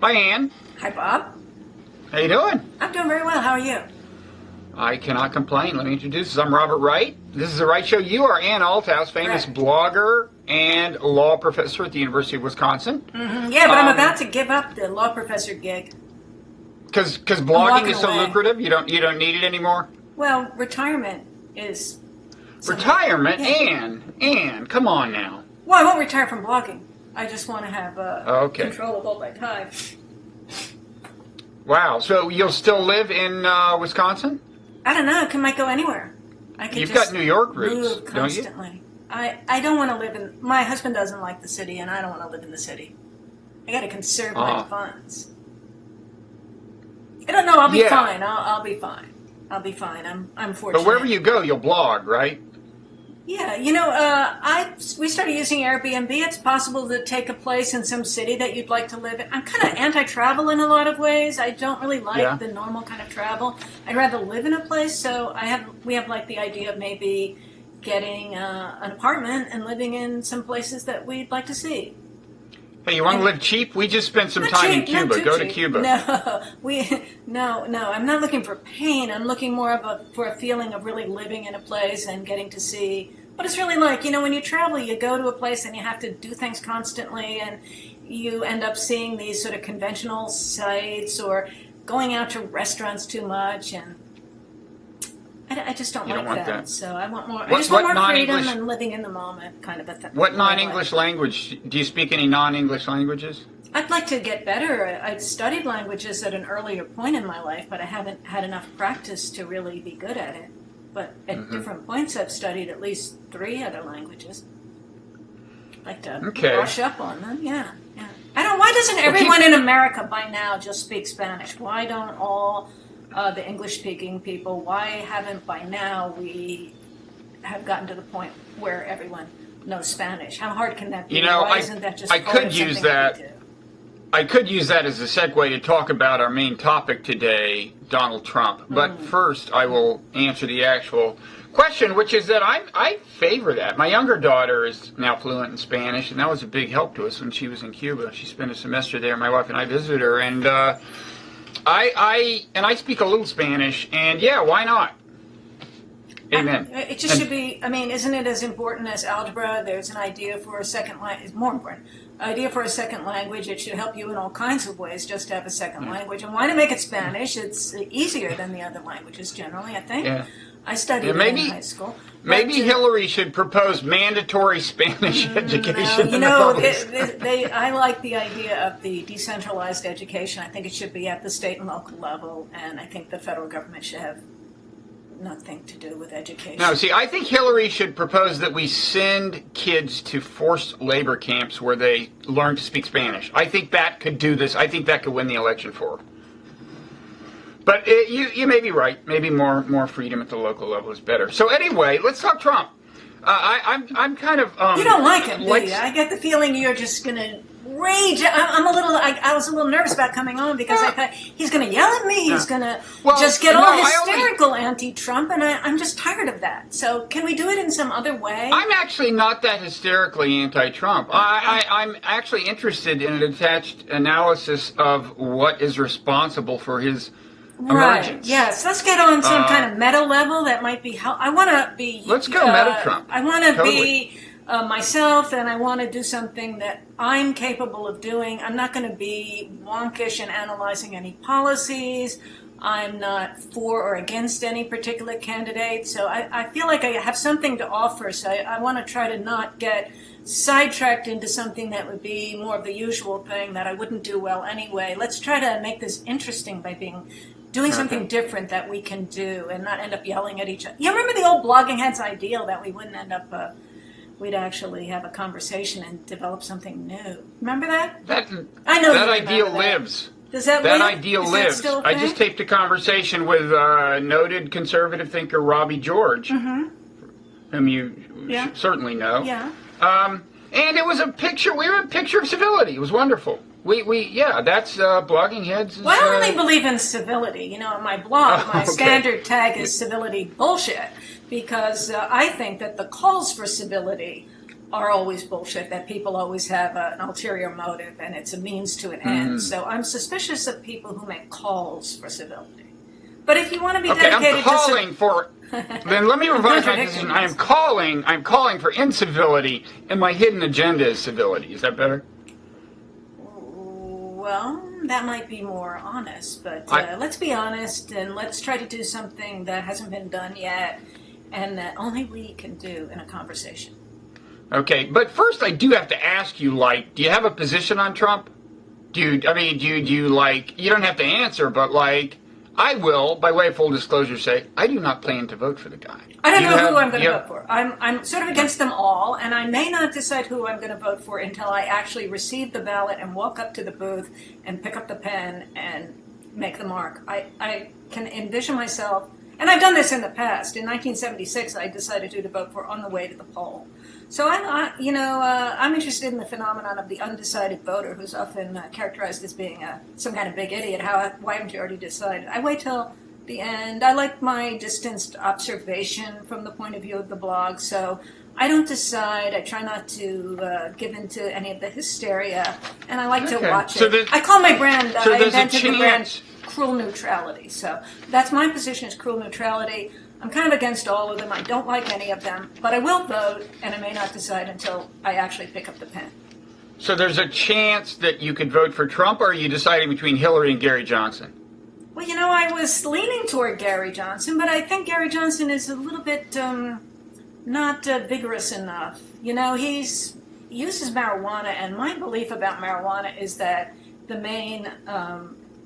Hi, Ann. Hi, Bob. How you doing? I'm doing very well. How are you? I cannot complain. Let me introduce you. I'm Robert Wright. This is The Wright Show. You are Ann Althouse, famous blogger and law professor at the University of Wisconsin. Mm-hmm. Yeah, but I'm about to give up the law professor gig. Because blogging is so lucrative, you don't need it anymore? Well, retirement is... Retirement? Yeah. Ann, come on now. Well, I won't retire from blogging. I just want to have control of all my time. Wow. So you'll still live in Wisconsin? I don't know. I might go anywhere. I could You've just got New York roots, move constantly. don't you? I don't want to live in... My husband doesn't like the city, and I don't want to live in the city. I got to conserve my funds. I don't know. I'll be fine. I'll be fine. I'll be fine. I'm fortunate. But wherever you go, you'll blog, right? Yeah, we started using Airbnb. It's possible to take a place in some city that you'd like to live in. I'm kind of anti-travel in a lot of ways. I don't really like the normal kind of travel. I'd rather live in a place. So we have like the idea of maybe getting an apartment and living in some places that we'd like to see. Hey, you want to live cheap? We just spent some time in Cuba. Go to Cuba. No, I'm not looking for pain. I'm looking more for a feeling of really living in a place and getting to see what it's really like. When you travel, you go to a place and you have to do things constantly, and you end up seeing these sort of conventional sites or going out to restaurants too much, and I just don't like that. So I want more. I just want more freedom and living in the moment, kind of a thing. What non-English language? Do you speak any non-English languages? I'd like to get better. I'd studied languages at an earlier point in my life, but I haven't had enough practice to really be good at it. But at different points, I've studied at least 3 other languages. I'd like to brush up on them. Yeah. Why doesn't everyone in America by now just speak Spanish? Why don't all the English-speaking people, why haven't by now we have gotten to the point where everyone knows Spanish? How hard can that be? Why isn't that just I could use that as a segue to talk about our main topic today, Donald Trump. But first, I will answer the actual question, which is that I favor that. My younger daughter is now fluent in Spanish, and that was a big help to us when she was in Cuba. She spent a semester there. My wife and I visited her, and I speak a little Spanish, and why not? Amen. It just should be. I mean, isn't it as important as algebra? There's an idea for a second language. It's more important. Idea for a second language. It should help you in all kinds of ways just to have a second language. And why to make it Spanish? It's easier than the other languages generally, I think. Yeah. I studied it in high school. Maybe Hillary should propose mandatory Spanish education. I like the idea of the decentralized education. I think it should be at the state and local level, and I think the federal government should have nothing to do with education. No, see, I think Hillary should propose that we send kids to forced labor camps where they learn to speak Spanish. I think that could do this. I think that could win the election for her. But you may be right. Maybe more freedom at the local level is better. So anyway, let's talk Trump. I'm kind of you don't like him, do you? I get the feeling you're just going to rage. I was a little nervous about coming on because I thought he's going to yell at me. He's going to just get all hysterical anti-Trump, and I'm just tired of that. So can we do it in some other way? I'm actually not that hysterically anti-Trump. I'm actually interested in an attached analysis of what is responsible for his emergence. Right. Yes. Let's get on some kind of meta level that might be helpful. I want to be. Let's go meta Trump. I want to be myself, and I want to do something that I'm capable of doing. I'm not going to be wonkish in analyzing any policies. I'm not for or against any particular candidate. So I feel like I have something to offer. So I want to try to not get sidetracked into something that would be more of the usual thing that I wouldn't do well anyway. Let's try to make this interesting by doing something different that we can do and not end up yelling at each other. You remember the old blogging heads ideal that we wouldn't end up, we'd actually have a conversation and develop something new. Remember that? I know that ideal lives. Does that live? Ideal lives. I just taped a conversation with noted conservative thinker Robbie George, whom you certainly know. Yeah. And it was a picture. We were a picture of civility. It was wonderful. That's blogging heads. Well, I don't really believe in civility. On my blog, my standard tag is civility bullshit, because I think that the calls for civility are always bullshit, that people always have an ulterior motive and it's a means to an end. So I'm suspicious of people who make calls for civility. But if you want to be dedicated I'm calling for... Then let me revise my decision. I'm calling for incivility, and my hidden agenda is civility. Is that better? Well, that might be more honest, but let's be honest and let's try to do something that hasn't been done yet and that only we can do in a conversation. Okay, but first I do have to ask you, like, do you have a position on Trump? Do you like, you don't have to answer, but like, I will, by way of full disclosure, say, I do not plan to vote for the guy. I don't know who I'm going to vote for. I'm sort of against them all, and I may not decide who I'm going to vote for until I actually receive the ballot and walk up to the booth and pick up the pen and make the mark. I can envision myself, and I've done this in the past. In 1976, I decided who to vote for on the way to the poll. So I'm interested in the phenomenon of the undecided voter, who's often characterized as being some kind of big idiot. Why haven't you already decided? I wait till the end. I like my distanced observation from the point of view of the blog, so I don't decide. I try not to give into any of the hysteria, and I like to watch it. I call my brand, I invented the brand cruel neutrality. So that's my position, is cruel neutrality. I'm kind of against all of them. I don't like any of them, but I will vote, and I may not decide until I actually pick up the pen. So there's a chance that you could vote for Trump, or are you deciding between Hillary and Gary Johnson? Well, I was leaning toward Gary Johnson, but I think Gary Johnson is a little bit not vigorous enough. He uses marijuana, and my belief about marijuana is that the main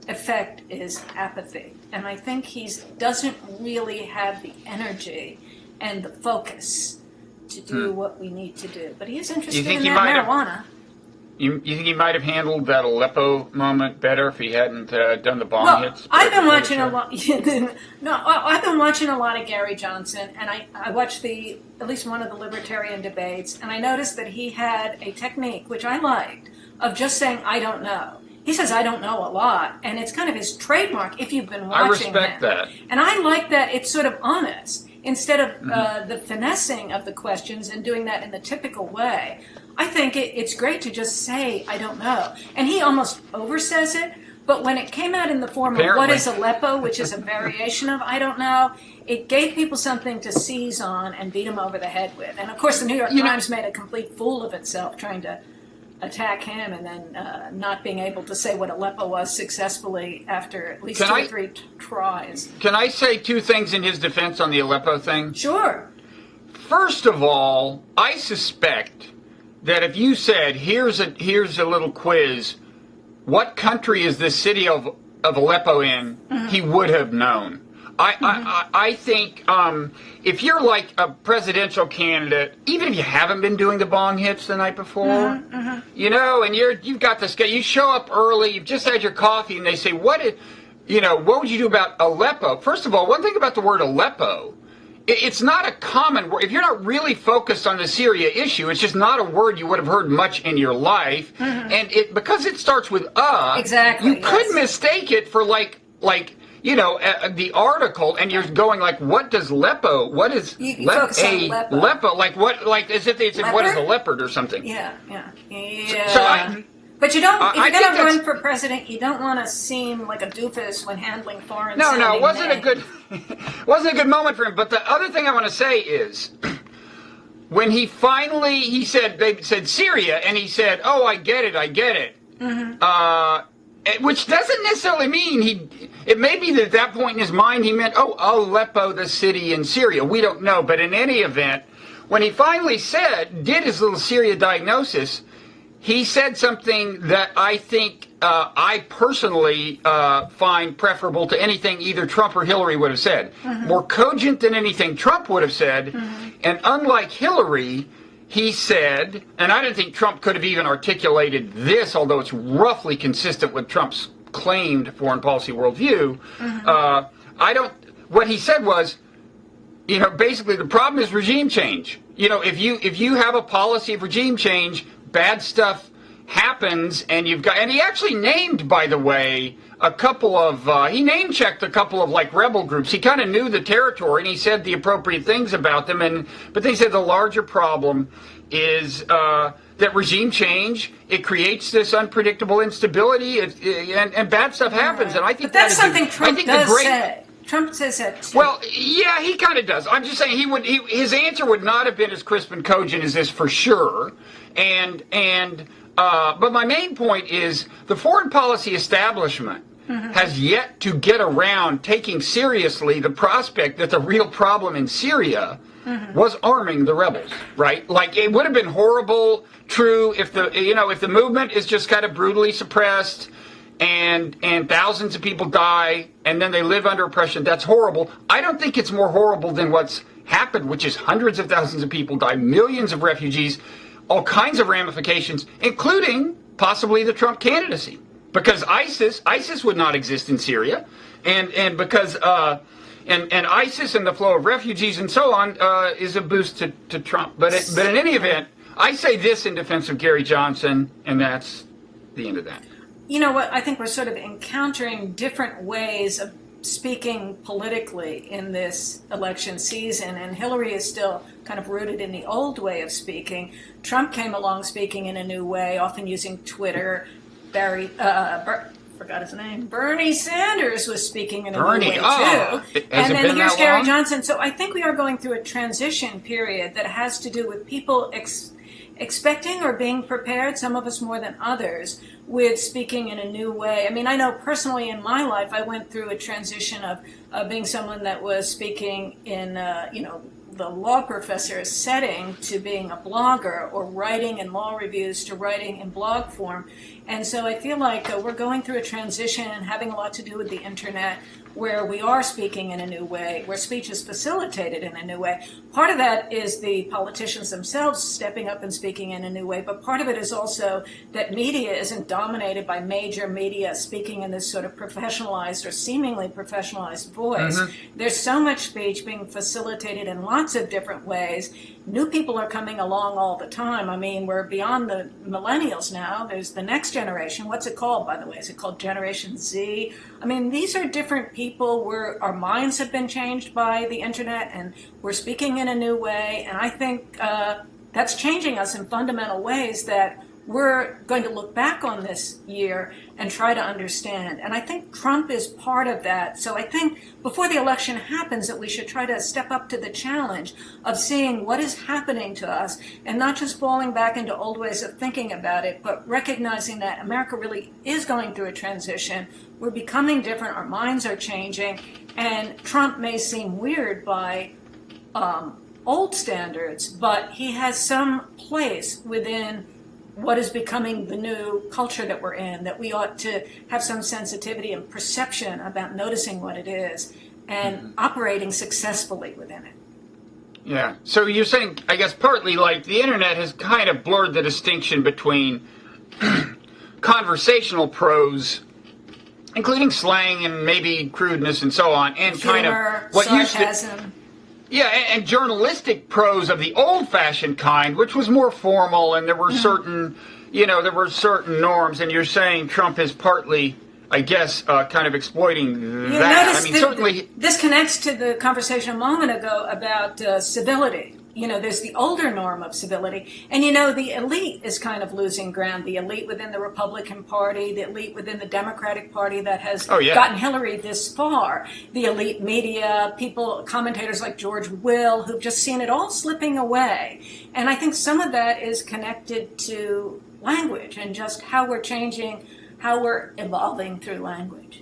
effect is apathy. And I think he doesn't really have the energy and the focus to do what we need to do. But he is interested in that marijuana. You think he might have handled that Aleppo moment better if he hadn't done the bomb hits? I've been watching a lot. I've been watching a lot of Gary Johnson, and I watched at least one of the libertarian debates, and I noticed that he had a technique which I liked of just saying "I don't know." He says "I don't know" a lot, and it's kind of his trademark. If you've been watching him, I respect that, and I like that it's sort of honest instead of the finessing of the questions and doing that in the typical way. I think it's great to just say, I don't know. And he almost oversays it, but when it came out in the form of what is Aleppo, which is a variation of I don't know, it gave people something to seize on and beat them over the head with. And of course, the New York Times made a complete fool of itself trying to attack him and then not being able to say what Aleppo was successfully after at least two or three tries. Can I say two things in his defense on the Aleppo thing? Sure. First of all, I suspect that if you said, here's a little quiz, what country is this city of Aleppo in, he would have known. I think if you're like a presidential candidate, even if you haven't been doing the bong hits the night before, and you've got this guy, you show up early, you've just had your coffee, and they say, what would you do about Aleppo? First of all, one thing about the word Aleppo, it's not a common word. If you're not really focused on the Syria issue, it's just not a word you would have heard much in your life. And because it starts with exactly, you could mistake it for the article, and you're going like, what does Aleppo? What is Aleppo? Like what? Like as if they said, what is a leopard or something? Yeah. So but you don't. If you're going to run for president, you don't want to seem like a doofus when handling foreign. No, it wasn't a good. Wasn't a good moment for him. But the other thing I want to say is, when they said Syria, and he said, "Oh, I get it." Which doesn't necessarily mean it may be that at that point in his mind he meant, oh, Aleppo, the city in Syria. We don't know. But in any event, when he finally did his little Syria diagnosis, he said something that I think I personally find preferable to anything either Trump or Hillary would have said. More cogent than anything Trump would have said. And unlike Hillary, he said, and I didn't think Trump could have even articulated this, although it's roughly consistent with Trump's claimed foreign policy worldview. What he said was, basically the problem is regime change. If you have a policy of regime change, bad stuff happens, and he actually named, by the way, a couple of, he name-checked a couple of, rebel groups. He kind of knew the territory, and he said the appropriate things about them, but they said the larger problem is that regime change, it creates this unpredictable instability, and bad stuff happens. And I think but that's something Trump does say. Trump says that too. Well, yeah, he kind of does. I'm just saying his answer would not have been as crisp and cogent as this for sure. But my main point is the foreign policy establishment has yet to get around taking seriously the prospect that the real problem in Syria was arming the rebels, right? Like, it would have been horrible, true, if the movement is just kind of brutally suppressed and thousands of people die and then they live under oppression. That's horrible. I don't think it's more horrible than what's happened, which is hundreds of thousands of people die, millions of refugees, all kinds of ramifications, including possibly the Trump candidacy. Because ISIS would not exist in Syria, and because and ISIS and the flow of refugees and so on is a boost to Trump. But in any event, I say this in defense of Gary Johnson, and that's the end of that. You know what? I think we're sort of encountering different ways of speaking politically in this election season, and Hillary is still kind of rooted in the old way of speaking. Trump came along speaking in a new way, often using Twitter. Forgot his name. Bernie Sanders was speaking in a new way too. And then here's Gary Johnson. So I think we are going through a transition period that has to do with people expecting or being prepared, some of us more than others, with speaking in a new way. I mean, I know personally in my life, I went through a transition of being someone that was speaking in, the law professor setting to being a blogger, or writing in law reviews to writing in blog form. And so I feel like we're going through a transition and having a lot to do with the internet, where we are speaking in a new way, where speech is facilitated in a new way. Part of that is the politicians themselves stepping up and speaking in a new way, but part of it is also that media isn't dominated by major media speaking in this sort of professionalized or seemingly professionalized voice. There's so much speech being facilitated in lots of different ways. New people are coming along all the time. I mean, we're beyond the millennials now. There's the next generation. What's it called, by the way? Is it called Generation Z? I mean, these are different people where our minds have been changed by the internet, and we're speaking in a new way. And I think that's changing us in fundamental ways that we're going to look back on this year and try to understand. And I think Trump is part of that. So I think before the election happens that we should try to step up to the challenge of seeing what is happening to us and not just falling back into old ways of thinking about it, but recognizing that America really is going through a transition. We're becoming different. Our minds are changing. And Trump may seem weird by old standards, but he has some place within what is becoming the new culture that we're in, that we ought to have some sensitivity and perception about noticing what it is and operating successfully within it. Yeah. So you're saying, I guess, partly like the internet has kind of blurred the distinction between conversational prose, including slang and maybe crudeness and so on, and humor, kind of what sarcasm. used to... Yeah, and journalistic prose of the old-fashioned kind, which was more formal, and there were certain norms. And you're saying Trump is partly, I guess, kind of exploiting that. I mean, certainly this connects to the conversation a moment ago about civility. You know, there's the older norm of civility, and the elite is kind of losing ground. The elite within the Republican Party, the elite within the Democratic Party that has gotten Hillary this far, the elite media, commentators like George Will, who've just seen it all slipping away. And I think some of that is connected to language and just how we're changing, how we're evolving through language.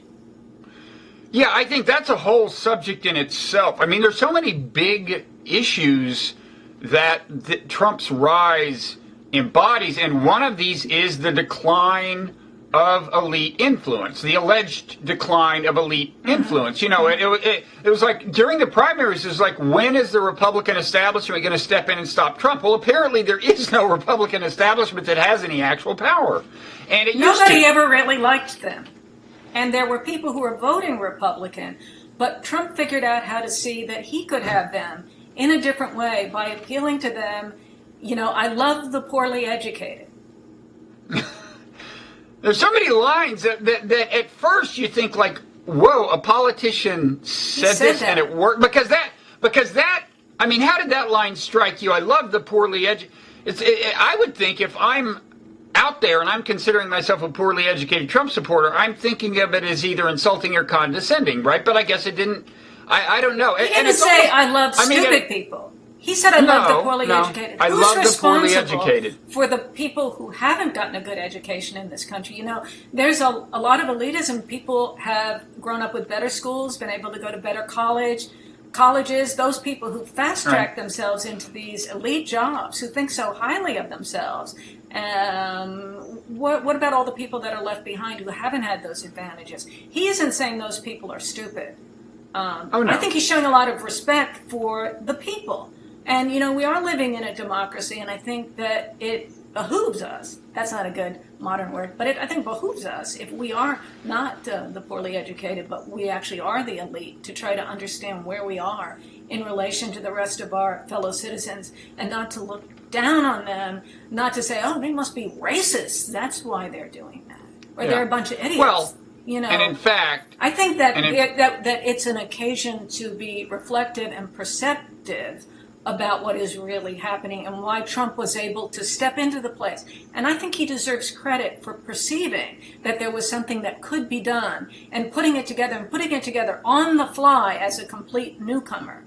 Yeah, I think that's a whole subject in itself. I mean, there's so many big issues that Trump's rise embodies, and one of these is the decline of elite influence, the alleged decline of elite influence. You know, it was like during the primaries, it was like, when is the Republican establishment going to step in and stop Trump? Well, apparently there is no Republican establishment that has any actual power. And nobody ever really liked them. And there were people who were voting Republican, but Trump figured out how to see that he could have them in a different way by appealing to them. I love the poorly educated. There's so many lines that at first you think like, whoa, a politician said this and it worked. Because that, I mean, how did that line strike you? I love the poorly educated. I would think if I'm out there and I'm considering myself a poorly educated Trump supporter, I'm thinking of it as either insulting or condescending, right? But I guess it didn't. I don't know. He didn't say I love stupid people. He said I love the poorly educated. I love the poorly educated. For the people who haven't gotten a good education in this country? You know, there's a lot of elitism. People have grown up with better schools, been able to go to better colleges. Those people who fast-track themselves into these elite jobs, who think so highly of themselves. What about all the people that are left behind who haven't had those advantages? He isn't saying those people are stupid. No. I think he's showing a lot of respect for the people. And, you know, we are living in a democracy, and I think that it behooves us. That's not a good modern word, but I think behooves us, if we are not the poorly educated, but we actually are the elite, to try to understand where we are in relation to the rest of our fellow citizens, and not to look down on them, not to say, oh, they must be racist. That's why they're doing that. Or they're a bunch of idiots. Well, you know, and in fact, I think that that it's an occasion to be reflective and perceptive about what is really happening and why Trump was able to step into the place. And I think he deserves credit for perceiving that there was something that could be done and putting it together on the fly as a complete newcomer.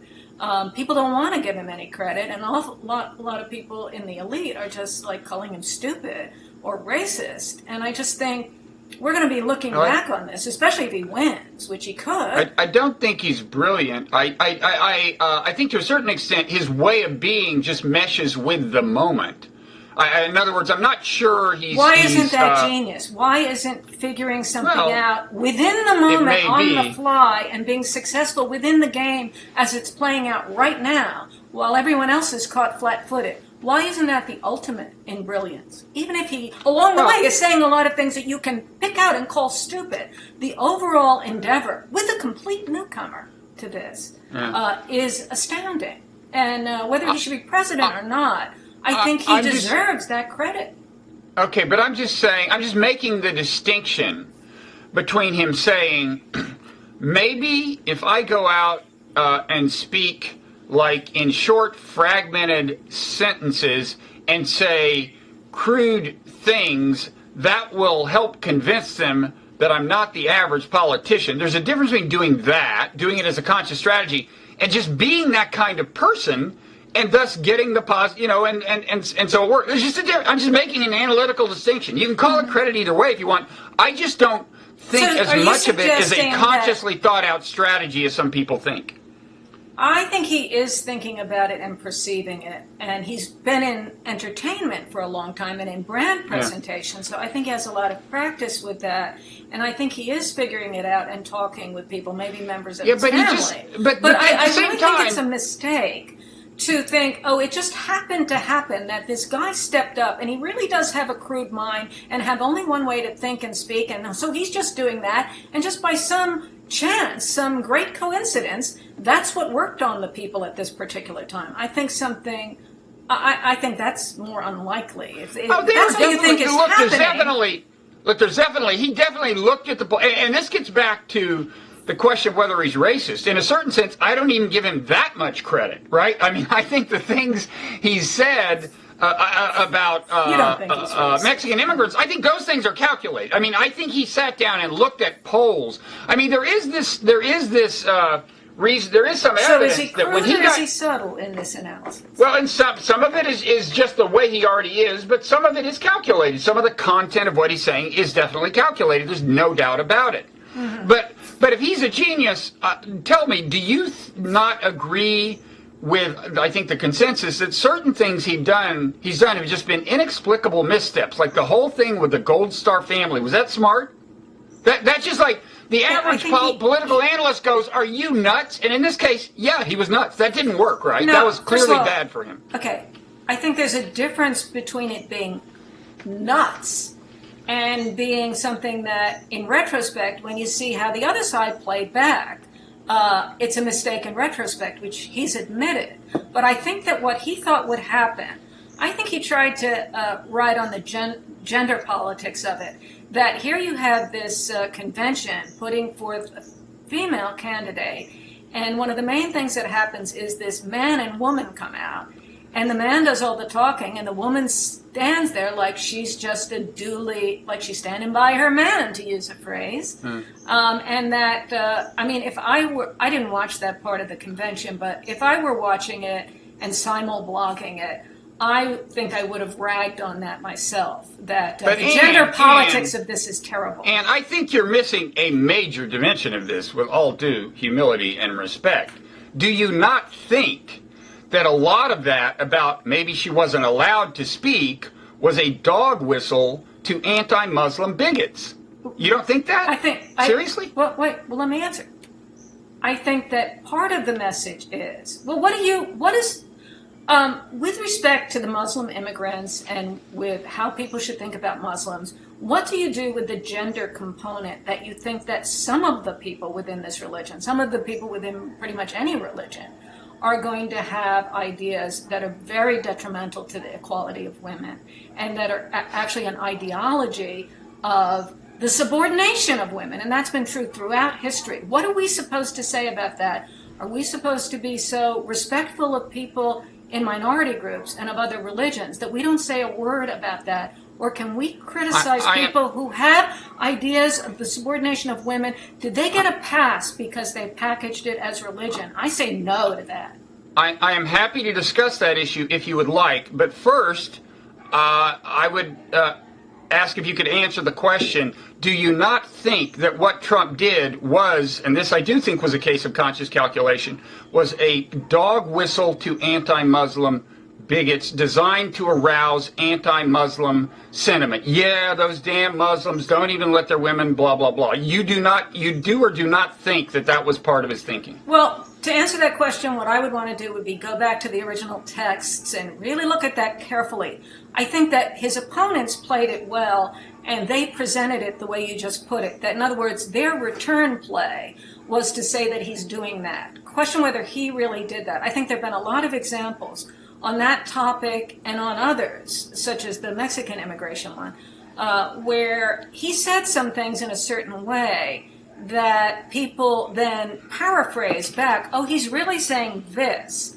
People don't want to give him any credit, and a lot of people in the elite are just like calling him stupid or racist. And I just think we're going to be looking back on this, especially if he wins, which he could. I don't think he's brilliant. I think to a certain extent his way of being just meshes with the moment. In other words, I'm not sure he's... Why isn't that genius? Why isn't figuring something out within the moment, on the fly, and being successful within the game as it's playing out right now, while everyone else is caught flat-footed? Why isn't that the ultimate in brilliance? Even if he, along the way, is saying a lot of things that you can pick out and call stupid, the overall endeavor, with a complete newcomer to this, is astounding. And whether he should be president or not, I think he deserves that credit. Okay, but I'm just making the distinction between him saying, maybe if I go out and speak like in short, fragmented sentences and say crude things, that will help convince them that I'm not the average politician. There's a difference between doing it as a conscious strategy, and just being that kind of person, and thus getting the positive, you know, and so it works. There's just I'm just making an analytical distinction. You can call it credit either way if you want. I just don't think as much of it as a consciously thought out strategy as some people think. I think he is thinking about it and perceiving it, and he's been in entertainment for a long time and in brand presentation, so I think he has a lot of practice with that, and I think he is figuring it out and talking with people, maybe members of his family. But I really think it's a mistake to think, oh, it just happened to happen that this guy stepped up, and he really does have a crude mind and have only one way to think and speak, and so he's just doing that, and just by some chance, some great coincidence, that's what worked on the people at this particular time. I think I think that's more unlikely. If that's what you think is happening. He definitely looked at and this gets back to the question of whether he's racist. In a certain sense, I don't even give him that much credit, right? I mean, I think the things he said about Mexican immigrants, I think those things are calculated. I mean, I think he sat down and looked at polls. I mean, there is some evidence that when he got... is he subtle in this analysis? Well, and some of it is just the way he already is, but some of it is calculated. Some of the content of what he's saying is definitely calculated. There's no doubt about it. Mm-hmm. But if he's a genius, tell me, do you not agree with, I think, the consensus that certain things he's done have just been inexplicable missteps, like the whole thing with the Gold Star family? Was that smart? That's just like the average political analyst goes, are you nuts? And in this case, yeah, he was nuts. That didn't work, right? No, that was clearly bad for him. Okay. I think there's a difference between it being nuts and being something that, in retrospect, when you see how the other side played back, it's a mistake in retrospect, which he's admitted. But I think that what he thought would happen, I think he tried to ride on the gender politics of it, that here you have this convention putting forth a female candidate, and one of the main things that happens is this man and woman come out, and the man does all the talking, and the woman stands there like she's just a duly, like she's standing by her man, to use a phrase. And that, I mean, if I didn't watch that part of the convention, but if I were watching it and simul-blogging it, I think I would have ragged on that myself, that the gender politics of this is terrible. And I think you're missing a major dimension of this, with all due humility and respect. Do you not think that a lot of that about maybe she wasn't allowed to speak was a dog whistle to anti-Muslim bigots? You don't think that? Seriously? Well, let me answer. I think that part of the message is, well, with respect to the Muslim immigrants and with how people should think about Muslims, what do you do with the gender component that you think that some of the people within this religion, some of the people within pretty much any religion, are going to have ideas that are very detrimental to the equality of women and that are actually an ideology of the subordination of women? And that's been true throughout history. What are we supposed to say about that? Are we supposed to be so respectful of people in minority groups and of other religions that we don't say a word about that? Or can we criticize people who have ideas of the subordination of women? Did they get a pass because they packaged it as religion? I say no to that. I am happy to discuss that issue if you would like, but first, I would ask if you could answer the question, do you not think that what Trump did was, and this I do think was a case of conscious calculation, was a dog whistle to anti-Muslim bigots designed to arouse anti-Muslim sentiment? Yeah, those damn Muslims don't even let their women, blah, blah, blah. You do or do not think that that was part of his thinking? Well, to answer that question, what I would want to do would be go back to the original texts and really look at that carefully. I think that his opponents played it well, and they presented it the way you just put it. That, in other words, their return play was to say that he's doing that. Question whether he really did that. I think there have been a lot of examples on that topic and on others, such as the Mexican immigration one, where he said some things in a certain way that people then paraphrase back, oh, he's really saying this.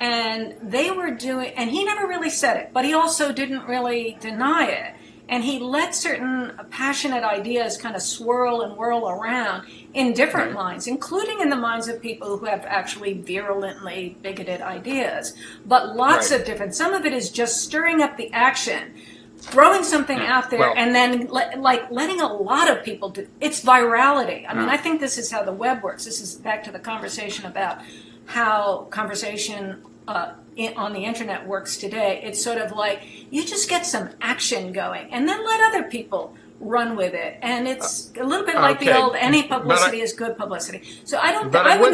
And they were doing, and he never really said it, but he also didn't really deny it. And he let certain passionate ideas kind of swirl and whirl around in different minds, including in the minds of people who have actually virulently bigoted ideas. But lots of different, some of it is just stirring up the action, throwing something out there, and then letting a lot of people do. It's virality. I mean, I think this is how the web works. This is back to the conversation about how conversation on the internet works today. It's sort of like you just get some action going and then let other people run with it. And it's a little bit like the old, any publicity is good publicity. So I don't think, I would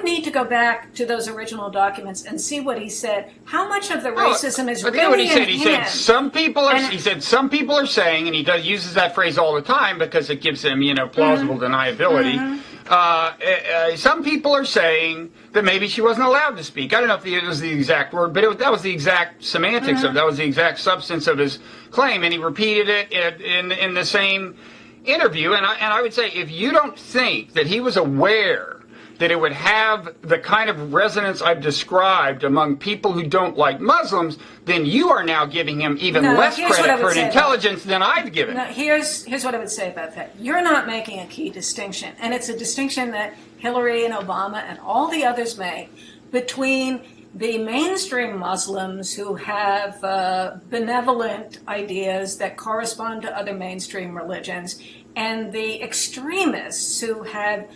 need to go back to those original documents and see what he said. How much of the racism is really what he said. in He him? said some people are. He said some people are saying, and he uses that phrase all the time because it gives him, plausible deniability. Some people are saying that maybe she wasn't allowed to speak. I don't know if it was the exact word, but that was the exact semantics of that was the exact substance of his claim, and he repeated it in the same interview. And I would say, if you don't think that he was aware that it would have the kind of resonance I've described among people who don't like Muslims, then you are now giving him even less credit for intelligence than I've given. No, here's what I would say about that. You're not making a key distinction, and it's a distinction that Hillary and Obama and all the others make between the mainstream Muslims who have benevolent ideas that correspond to other mainstream religions and the extremists who have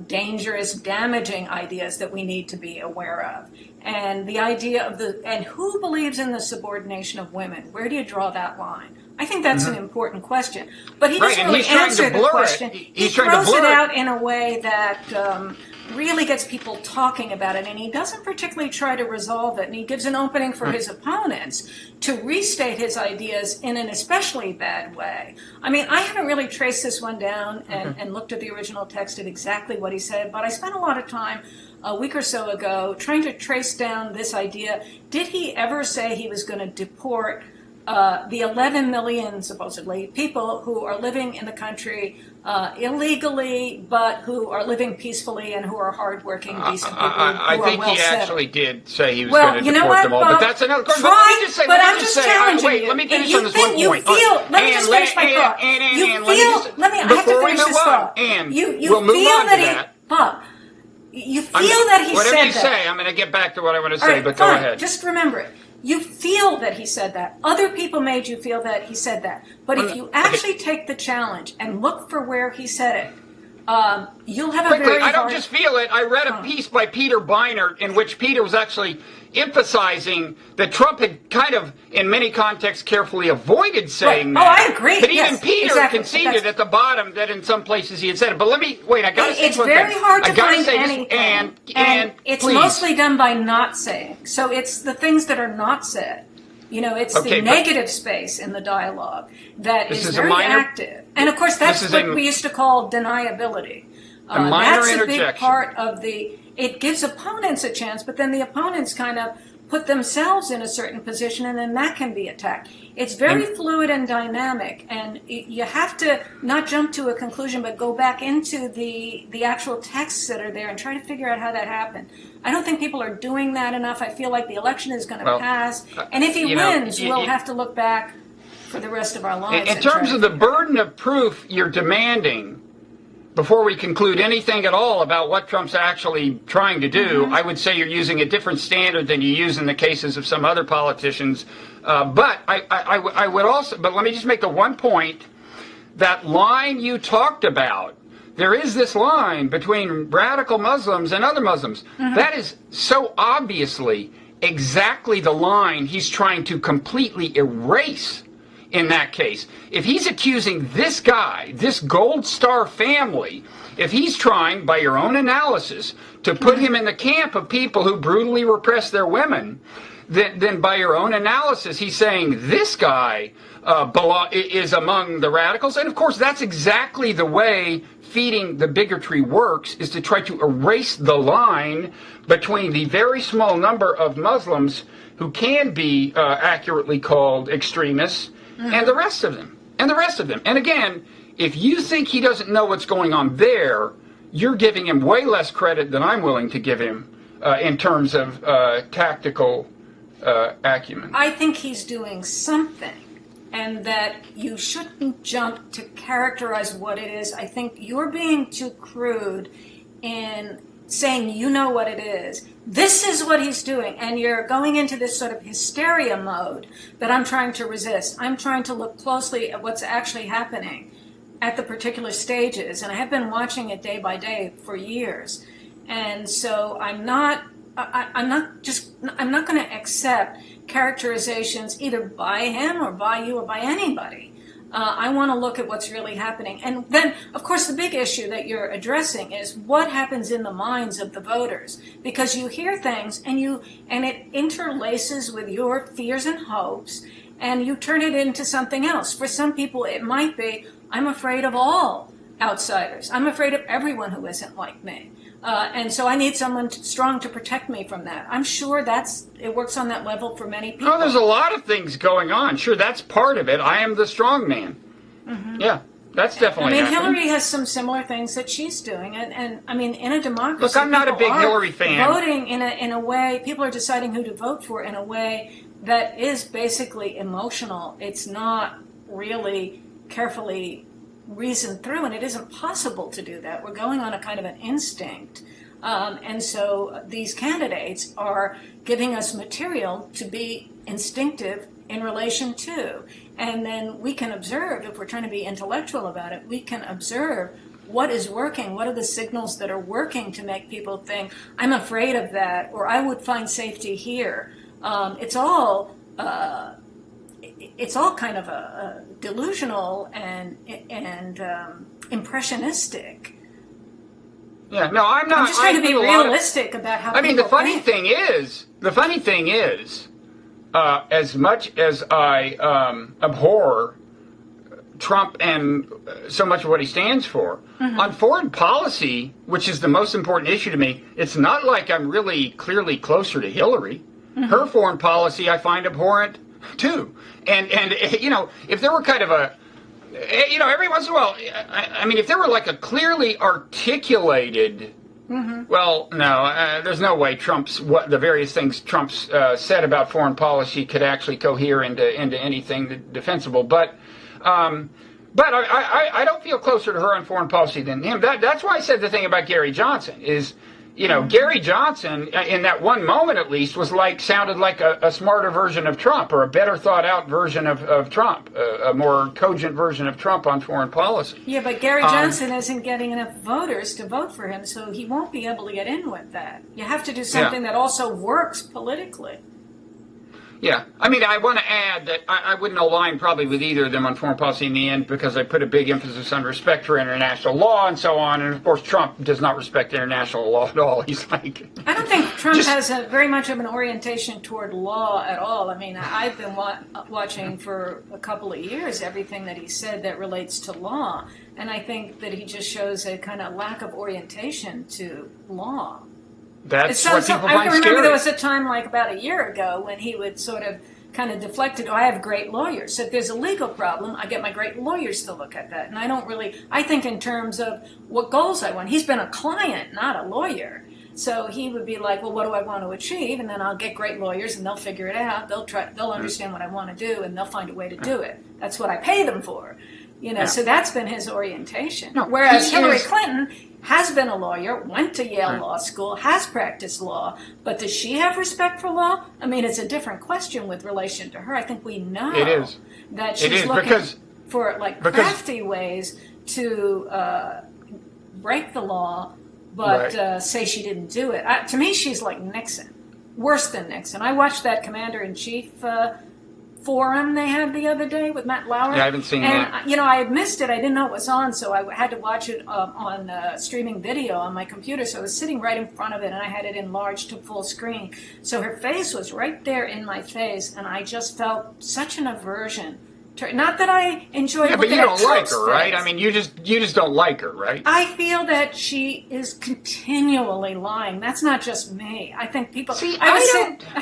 dangerous, damaging ideas that we need to be aware of. And the idea of and who believes in the subordination of women? Where do you draw that line? I think that's an important question. But he doesn't really answer the question. He throws it out in a way that really gets people talking about it, and he doesn't particularly try to resolve it, and he gives an opening for his opponents to restate his ideas in an especially bad way. I mean, I haven't really traced this one down and looked at the original text of exactly what he said, but I spent a lot of time a week or so ago trying to trace down this idea. Did he ever say he was going to deport the 11 million, supposedly, people who are living in the country illegally, but who are living peacefully and who are hardworking, decent people I who think are well he actually did say he was Well, going to you know deport what, them all, Bob? but that's another question. Try, Let me just say, but I'm just challenging wait, you. let me finish You on this think one you point. feel- let me just finish my thought. You And feel- let me- I have to before we finish move this on, thought. and You we'll move feel on that to he, that. Bob, you feel that he whatever said you that. say, I'm going to get back to what I want to All say, right, but fine. go ahead. Just remember it. You feel that he said that. Other people made you feel that he said that. But if you actually take the challenge and look for where he said it, you'll have a very I don't hard... just feel it. I read a piece by Peter Beinart in which Peter was actually emphasizing that Trump had kind of, in many contexts, carefully avoided saying Right. that. Oh, I agree. But Yes, even Peter exactly. conceded at the bottom that in some places he had said it. But let me, wait, I got to say It's one very thing. hard I to gotta find say this, anything. and it's please. mostly done by not saying. So it's the things that are not said. You know, it's Okay, the but- negative space in the dialogue that This is is a very minor- active. And of course, that's This is what a- we used to call deniability. minor That's a big interjection. part of it gives opponents a chance, but then the opponents kind of put themselves in a certain position, and then that can be attacked. It's very fluid and dynamic, and you have to not jump to a conclusion, but go back into the actual texts that are there and try to figure out how that happened. I don't think people are doing that enough. I feel like the election is going to pass, and if he wins, we'll have to look back for the rest of our lives. In terms of the burden of proof you're demanding, before we conclude anything at all about what Trump's actually trying to do, I would say you're using a different standard than you use in the cases of some other politicians. But I would also, but let me just make the one point, that line you talked about, there is this line between radical Muslims and other Muslims. That is so obviously exactly the line he's trying to completely erase. In that case, if he's accusing this guy, this Gold Star family, if he's trying, by your own analysis, to put him in the camp of people who brutally repress their women, then by your own analysis, he's saying this guy is among the radicals. And of course, that's exactly the way feeding the bigotry works, is to try to erase the line between the very small number of Muslims who can be accurately called extremists and the rest of them, and again, if you think he doesn't know what's going on there, you're giving him way less credit than I'm willing to give him in terms of tactical acumen. I think he's doing something, and that you shouldn't jump to characterize what it is. I think you're being too crude in saying you know what it is. This is what he's doing, and you're going into this sort of hysteria mode that I'm trying to resist. I'm trying to look closely at what's actually happening at the particular stages, and I have been watching it day by day for years. And so I'm not going to accept characterizations either by him or by you or by anybody. I want to look at what's really happening. And then, of course, the big issue that you're addressing is what happens in the minds of the voters. Because you hear things and it interlaces with your fears and hopes, and you turn it into something else. For some people, it might be, I'm afraid of all outsiders. I'm afraid of everyone who isn't like me. And so I need someone strong to protect me from that. I'm sure it works on that level for many people. Oh, there's a lot of things going on. Sure, that's part of it. I am the strong man. Yeah, that's definitely happening. Hillary has some similar things that she's doing. And I mean, in a democracy, look, I'm not a big Hillary fan. Voting in a way, people are deciding who to vote for in a way that is basically emotional. It's not really carefully reasoned through, and it isn't possible to do that. We're going on a kind of an instinct. And so these candidates are giving us material to be instinctive in relation to. And then we can observe, if we're trying to be intellectual about it, we can observe what is working, what are the signals that are working to make people think, I'm afraid of that, or I would find safety here. It's all kind of a delusional and impressionistic. Yeah, no, I'm not. I'm just trying to be realistic about how. I mean, the funny think. thing is, as much as I abhor Trump and so much of what he stands for, on foreign policy, which is the most important issue to me, it's not like I'm really clearly closer to Hillary. Her foreign policy I find abhorrent too. And if there were kind of a, every once in a while, I mean, if there were like a clearly articulated, well, no, there's no way the various things Trump's said about foreign policy could actually cohere into anything defensible. But I don't feel closer to her on foreign policy than him. That's why I said the thing about Gary Johnson is, Gary Johnson, in that one moment at least, sounded like a smarter version of Trump, or a better thought out version of Trump, a more cogent version of Trump on foreign policy. Yeah, but Gary Johnson isn't getting enough voters to vote for him, so he won't be able to get in with that. You have to do something that also works politically. Yeah, I mean, I want to add that I wouldn't align probably with either of them on foreign policy in the end, because I put a big emphasis on respect for international law and so on. And of course, Trump does not respect international law at all. He's like, I don't think Trump has very much of an orientation toward law at all. I mean, I've been watching for a couple of years everything that he said that relates to law, and I think that he just shows a kind of lack of orientation to law. That's what people find scary. I remember there was a time like about a year ago when he would sort of kind of deflect it. I have great lawyers. So if there's a legal problem, I get my great lawyers to look at that. And I think in terms of what goals I want. He's been a client, not a lawyer. So he would be like, well, what do I want to achieve? And then I'll get great lawyers and they'll figure it out. They'll understand what I want to do and they'll find a way to do it. That's what I pay them for. So that's been his orientation. No, whereas Hillary Clinton has been a lawyer, went to Yale Law School, has practiced law, but does she have respect for law? I mean, it's a different question with relation to her. I think we know that she's looking for crafty ways to break the law, but say she didn't do it. To me, she's like Nixon, worse than Nixon. I watched that Commander-in-Chief forum they had the other day with Matt Lauer. Yeah, I haven't seen that. I had missed it. I didn't know it was on, so I had to watch it on streaming video on my computer. So I was sitting right in front of it, and I had it enlarged to full screen. So her face was right there in my face, and I just felt such an aversion. Not that I enjoy looking at Trump's face. Yeah, but you don't like her, right? I mean, you just don't like her, right? I feel that she is continually lying. That's not just me. I think people... See, I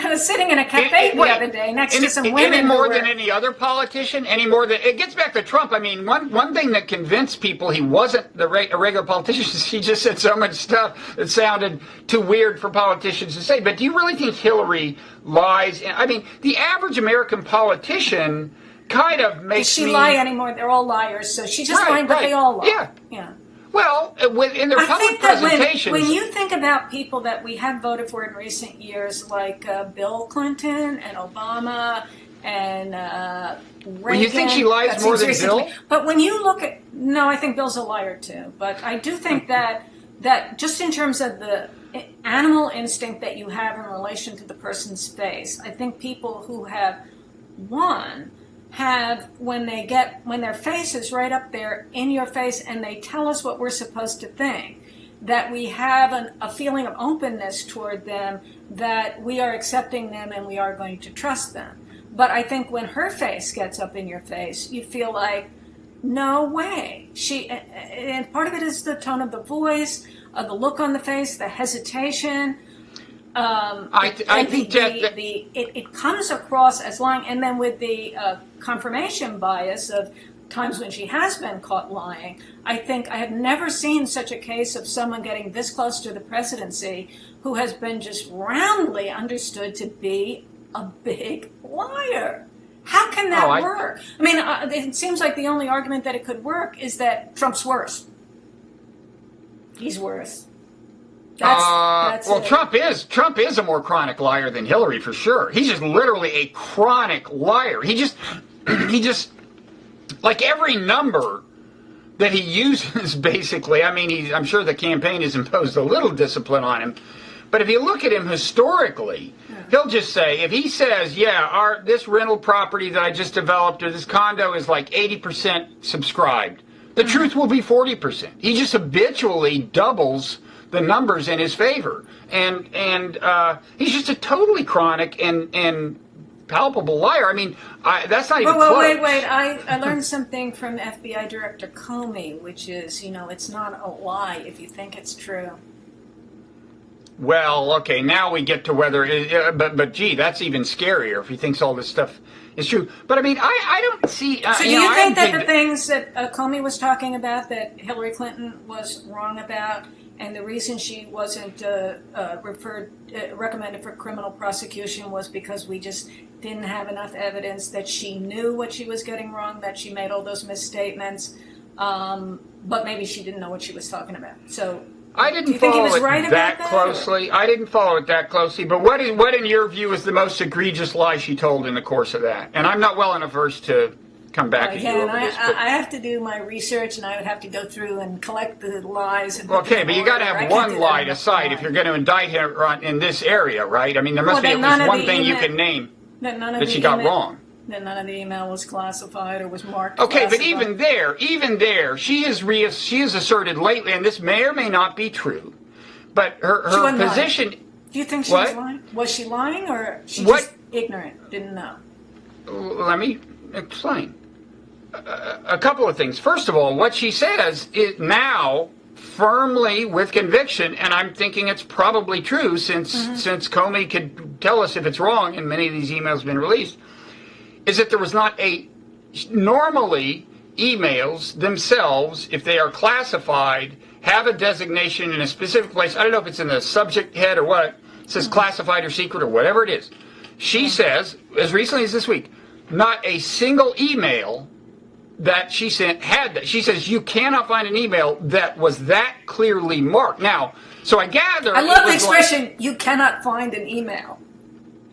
was sitting in a cafe the other day next to some women. Any more than any other politician? It gets back to Trump. I mean, one thing that convinced people he wasn't a regular politician is he just said so much stuff that sounded too weird for politicians to say. But do you really think Hillary lies? I mean, the average American politician kind of makes me... Does she lie anymore? They're all liars, so she's just lying, but they all lie. Yeah. Well, in their public presentations... When you think about people that we have voted for in recent years, like Bill Clinton and Obama and Reagan... Well, you think she lies more than Bill? But when you look at... No, I think Bill's a liar too. But I do think that just in terms of the animal instinct that you have in relation to the person's face, I think people who have won... have when their face is right up there in your face and they tell us what we're supposed to think, that we have a feeling of openness toward them, that we are accepting them and we are going to trust them. But I think when her face gets up in your face, you feel like, no way. And part of it is the tone of the voice, the look on the face, the hesitation. I think it comes across as lying, and then with the confirmation bias of times when she has been caught lying, I think I have never seen such a case of someone getting this close to the presidency who has been just roundly understood to be a big liar. How can that work? I mean, it seems like the only argument that it could work is that Trump's worse. He's worse. That's well, Trump is a more chronic liar than Hillary for sure. He's just literally a chronic liar. He just like every number that he uses, basically. I mean, I'm sure the campaign has imposed a little discipline on him, but if you look at him historically, he'll just say, if he says, this rental property that I just developed or this condo is like 80% subscribed, the truth will be 40%. He just habitually doubles the numbers in his favor, and he's just a totally chronic and palpable liar. I mean, that's not even close. Wait. I learned something from FBI Director Comey, which is, it's not a lie if you think it's true. Well, okay, now we get to whether, but gee, that's even scarier if he thinks all this stuff is true. But I mean, I don't see. So do you think that the things that Comey was talking about that Hillary Clinton was wrong about, and the reason she wasn't recommended for criminal prosecution was because we just didn't have enough evidence that she knew what she was getting wrong, that she made all those misstatements, but maybe she didn't know what she was talking about. So I didn't follow it that closely. I didn't follow it that closely. But what in your view is the most egregious lie she told in the course of that? And I'm not well enough versed to come back at you over this. I have to do my research, and I would have to go through and collect the lies. And okay, but you got to have one lie to cite if you're going to indict her in this area, right? I mean, there must be at least one thing you can name that she got wrong. That none of the email was classified or was marked. Okay, classified. but even there, she has asserted lately, and this may or may not be true, but her position. Lying. Do you think she was lying? Was she lying, or she just ignorant, didn't know? Let me explain. A couple of things. First of all, what she says is now firmly with conviction, and I'm thinking it's probably true since Comey could tell us if it's wrong, and many of these emails have been released, is that there was not normally emails themselves, if they are classified, have a designation in a specific place. I don't know if it's in the subject head or what. It says classified or secret or whatever it is. She says, as recently as this week, not a single email that she sent had that. She says you cannot find an email that was that clearly marked. Now, so I gather... I love the expression, you cannot find an email.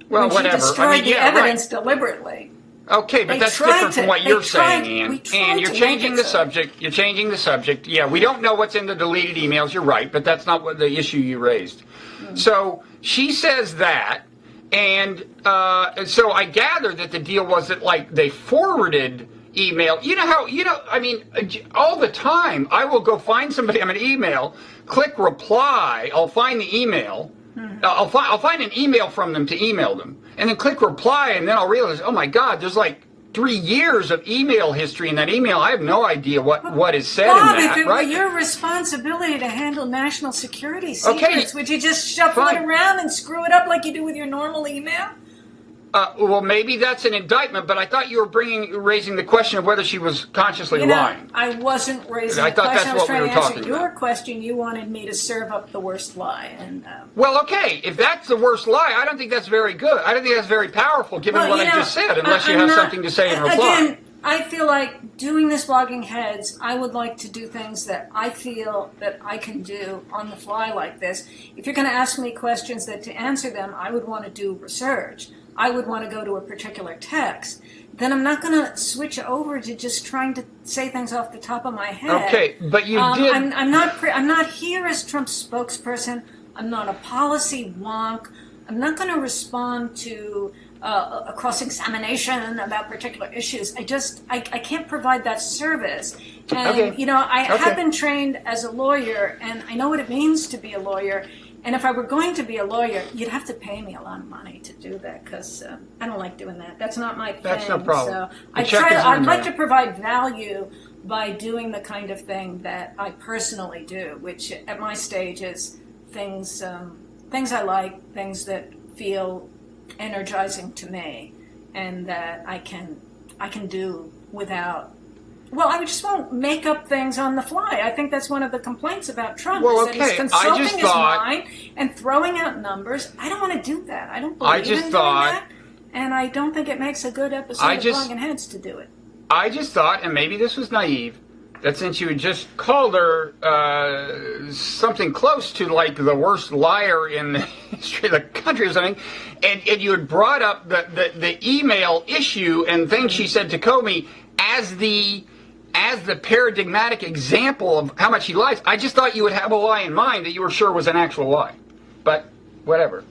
Well, when whatever. She destroyed the evidence deliberately. Okay, but that's different from what you're saying, Ann. And you're changing the subject. You're changing the subject. Yeah, we don't know what's in the deleted emails. You're right, but that's not what the issue you raised. So she says that, and so I gather that the deal was that, like, they forwarded email. You know how, I mean, all the time, I will go find somebody on an email, click reply, I'll find the email, I'll find an email from them to email them, and then click reply, and then I'll realize, oh my God, there's like 3 years of email history in that email. I have no idea what is said Bob, in that. if it right? were your responsibility to handle national security secrets, would you just shuffle it around and screw it up like you do with your normal email? Well, maybe that's an indictment, but I thought you were raising the question of whether she was consciously lying. I wasn't raising the question. I was trying to answer your question. You wanted me to serve up the worst lie. And well, okay, if that's the worst lie, I don't think that's very good. I don't think that's very powerful, given what I just said, unless you have something to say in reply. Again, I feel like doing this Blogging Heads, I would like to do things that I feel that I can do on the fly like this. If you're going to ask me questions that to answer them, I would want to do research. I would want to go to a particular text. Then I'm not going to switch over to just trying to say things off the top of my head. Okay, but you did. I'm not here as Trump's spokesperson. I'm not a policy wonk. I'm not going to respond to a cross-examination about particular issues. I can't provide that service. And, I have been trained as a lawyer, and I know what it means to be a lawyer. And if I were going to be a lawyer, you'd have to pay me a lot of money to do that, because I don't like doing that. That's not my thing. That's no problem. So I'd like to provide value by doing the kind of thing that I personally do, which at my stage is things I like, things that feel energizing to me, and that I can do without. Well, I just won't make up things on the fly. I think that's one of the complaints about Trump, is that he's consulting his mind and throwing out numbers. I don't want to do that. I don't believe in doing that, and I don't think it makes a good episode of Blogging Heads to do it. I just thought, and maybe this was naive, that since you had just called her something close to like the worst liar in the history of the country or something, and you had brought up the email issue and things she said to Comey as the paradigmatic example of how much he lies, I just thought you would have a lie in mind that you were sure was an actual lie. But whatever.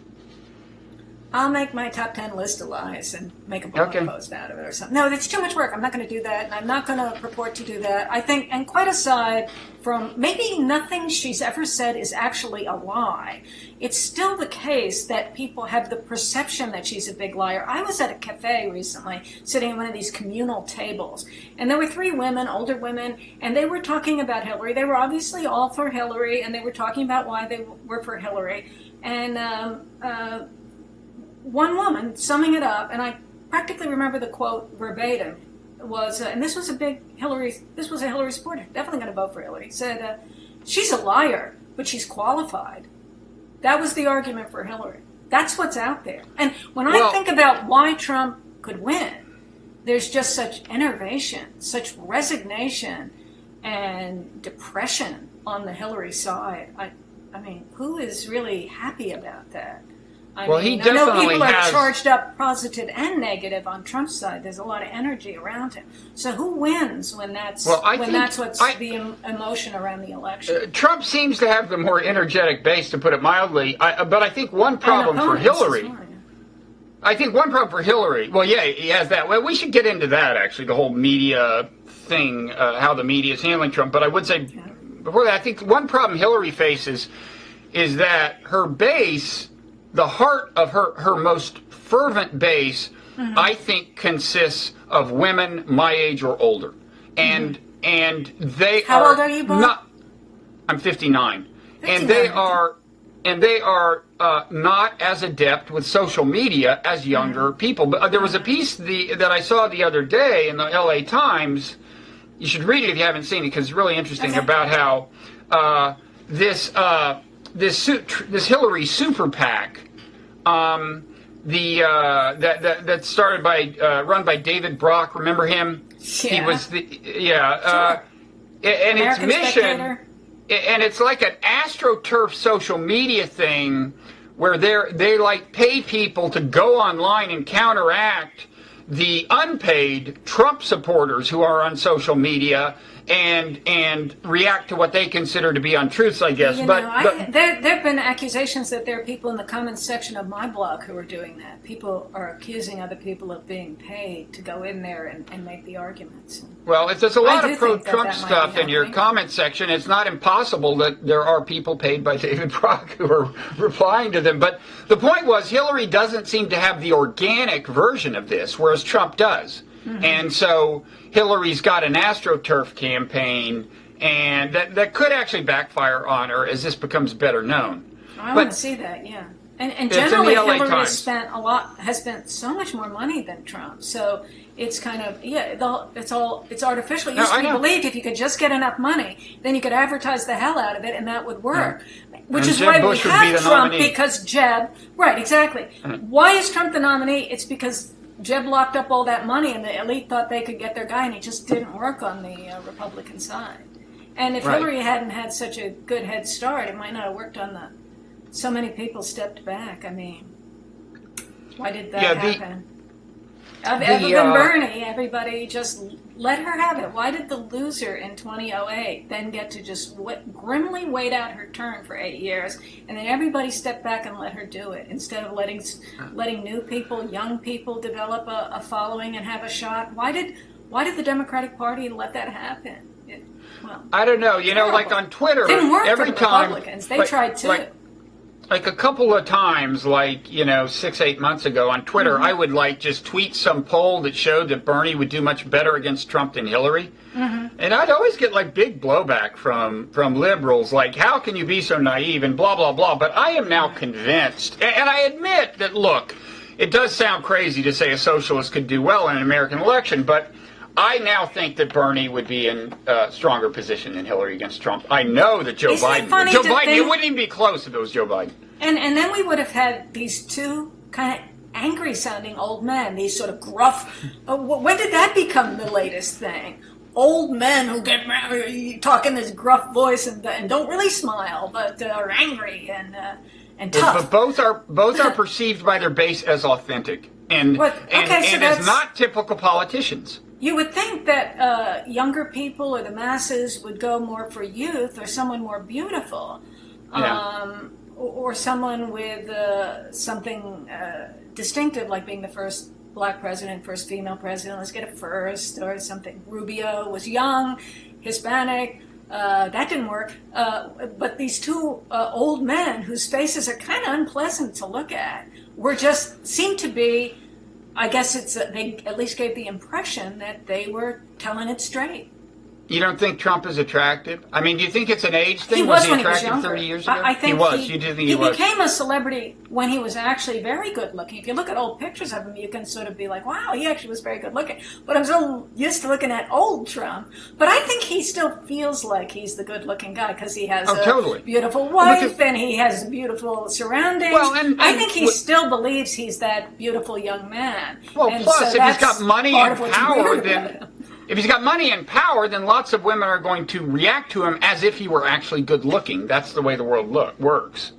I'll make my top 10 list of lies and make a blog post out of it or something. No, it's too much work. I'm not going to do that, and I'm not going to purport to do that. I think, and quite aside from maybe nothing she's ever said is actually a lie, it's still the case that people have the perception that she's a big liar. I was at a cafe recently, sitting at one of these communal tables, and there were 3 women, older women, and they were talking about Hillary. They were obviously all for Hillary, and they were talking about why they were for Hillary. And one woman, summing it up, and I practically remember the quote verbatim. Was and this was a Hillary supporter, definitely going to vote for Hillary. Said she's a liar, but she's qualified. That was the argument for Hillary. That's what's out there. And when I think about why Trump could win, there's just such enervation, such resignation, and depression on the Hillary side. I mean, who is really happy about that? I know people are charged up positive and negative on Trump's side. There's a lot of energy around him. So who wins when that's the emotion around the election? Trump seems to have the more energetic base, to put it mildly. But I think one problem for Hillary. I think one problem for Hillary. Well, yeah, he has that. Well, we should get into that actually, the whole media thing, how the media is handling Trump. But I would say before that, I think one problem Hillary faces is that her base. The heart of her most fervent base, I think, consists of women my age or older, and they How old are you, Bob? I'm 59, and they are not as adept with social media as younger people. But there was a piece that I saw the other day in the L.A. Times. You should read it if you haven't seen it, because it's really interesting about how this Hillary super PAC, that started by run by David Brock. Remember him? Yeah. He was Sure. And its mission, Spectator. And it's like an AstroTurf social media thing where they like pay people to go online and counteract the unpaid Trump supporters who are on social media and react to what they consider to be untruths, I guess. There have been accusations that there are people in the comments section of my blog who are doing that. People are accusing other people of being paid to go in there and make the arguments. Well, if there's a lot of pro-Trump stuff in your comment section, it's not impossible that there are people paid by David Brock who are replying to them. But the point was, Hillary doesn't seem to have the organic version of this, whereas Trump does. And so Hillary's got an AstroTurf campaign, and that could actually backfire on her as this becomes better known. I want to see that, yeah. And generally, Hillary has spent so much more money than Trump. So it's kind of it's artificial. It used to be believed if you could just get enough money, then you could advertise the hell out of it, and that would work. Yeah. Which is why we have Trump, because Jeb. Right, exactly. Why is Trump the nominee? It's because Jeb locked up all that money, and the elite thought they could get their guy, and it just didn't work on the Republican side. And if Hillary hadn't had such a good head start, it might not have worked on the. So many people stepped back. I mean, why did that happen? Other than Bernie, everybody just let her have it. Why did the loser in 2008 then get to just grimly wait out her turn for 8 years, and then everybody stepped back and let her do it instead of letting new people, young people develop a following and have a shot? Why did the Democratic Party let that happen? I don't know. Like on Twitter, didn't work every for the time Republicans. They tried too. Like a couple of times, 6-8 months ago on Twitter, I would just tweet some poll that showed that Bernie would do much better against Trump than Hillary. And I'd always get big blowback from liberals, like, how can you be so naive and blah, blah, blah. But I am now convinced, and I admit that, look, it does sound crazy to say a socialist could do well in an American election, but I now think that Bernie would be in a stronger position than Hillary against Trump. I know that Joe Biden, it wouldn't even be close if it was Joe Biden. And then we would have had these two kind of angry-sounding old men, these sort of gruff. When did that become the latest thing? Old men who talk in this gruff voice and don't really smile, but are angry and tough. But both are perceived by their base as authentic and as not typical politicians. You would think that younger people or the masses would go more for youth or someone more beautiful, or someone with something distinctive, like being the first black president, first female president. Let's get a first or something. Rubio was young, Hispanic. That didn't work. But these two old men whose faces are kind of unpleasant to look at seemed to be. I guess they at least gave the impression that they were telling it straight. You don't think Trump is attractive? I mean, do you think it's an age thing? He was he when he was attractive younger. 30 years ago? I think he was. You do think he was? He became a celebrity when he was actually very good looking. If you look at old pictures of him, you can sort of be like, wow, he actually was very good looking. But I'm so used to looking at old Trump. But I think he still feels like he's the good looking guy because he has a beautiful wife and he has beautiful surroundings. Well, and I think he still believes he's that beautiful young man. Well, and plus, so if he's got money and power, then... If he's got money and power, then lots of women are going to react to him as if he were actually good looking. That's the way the world works.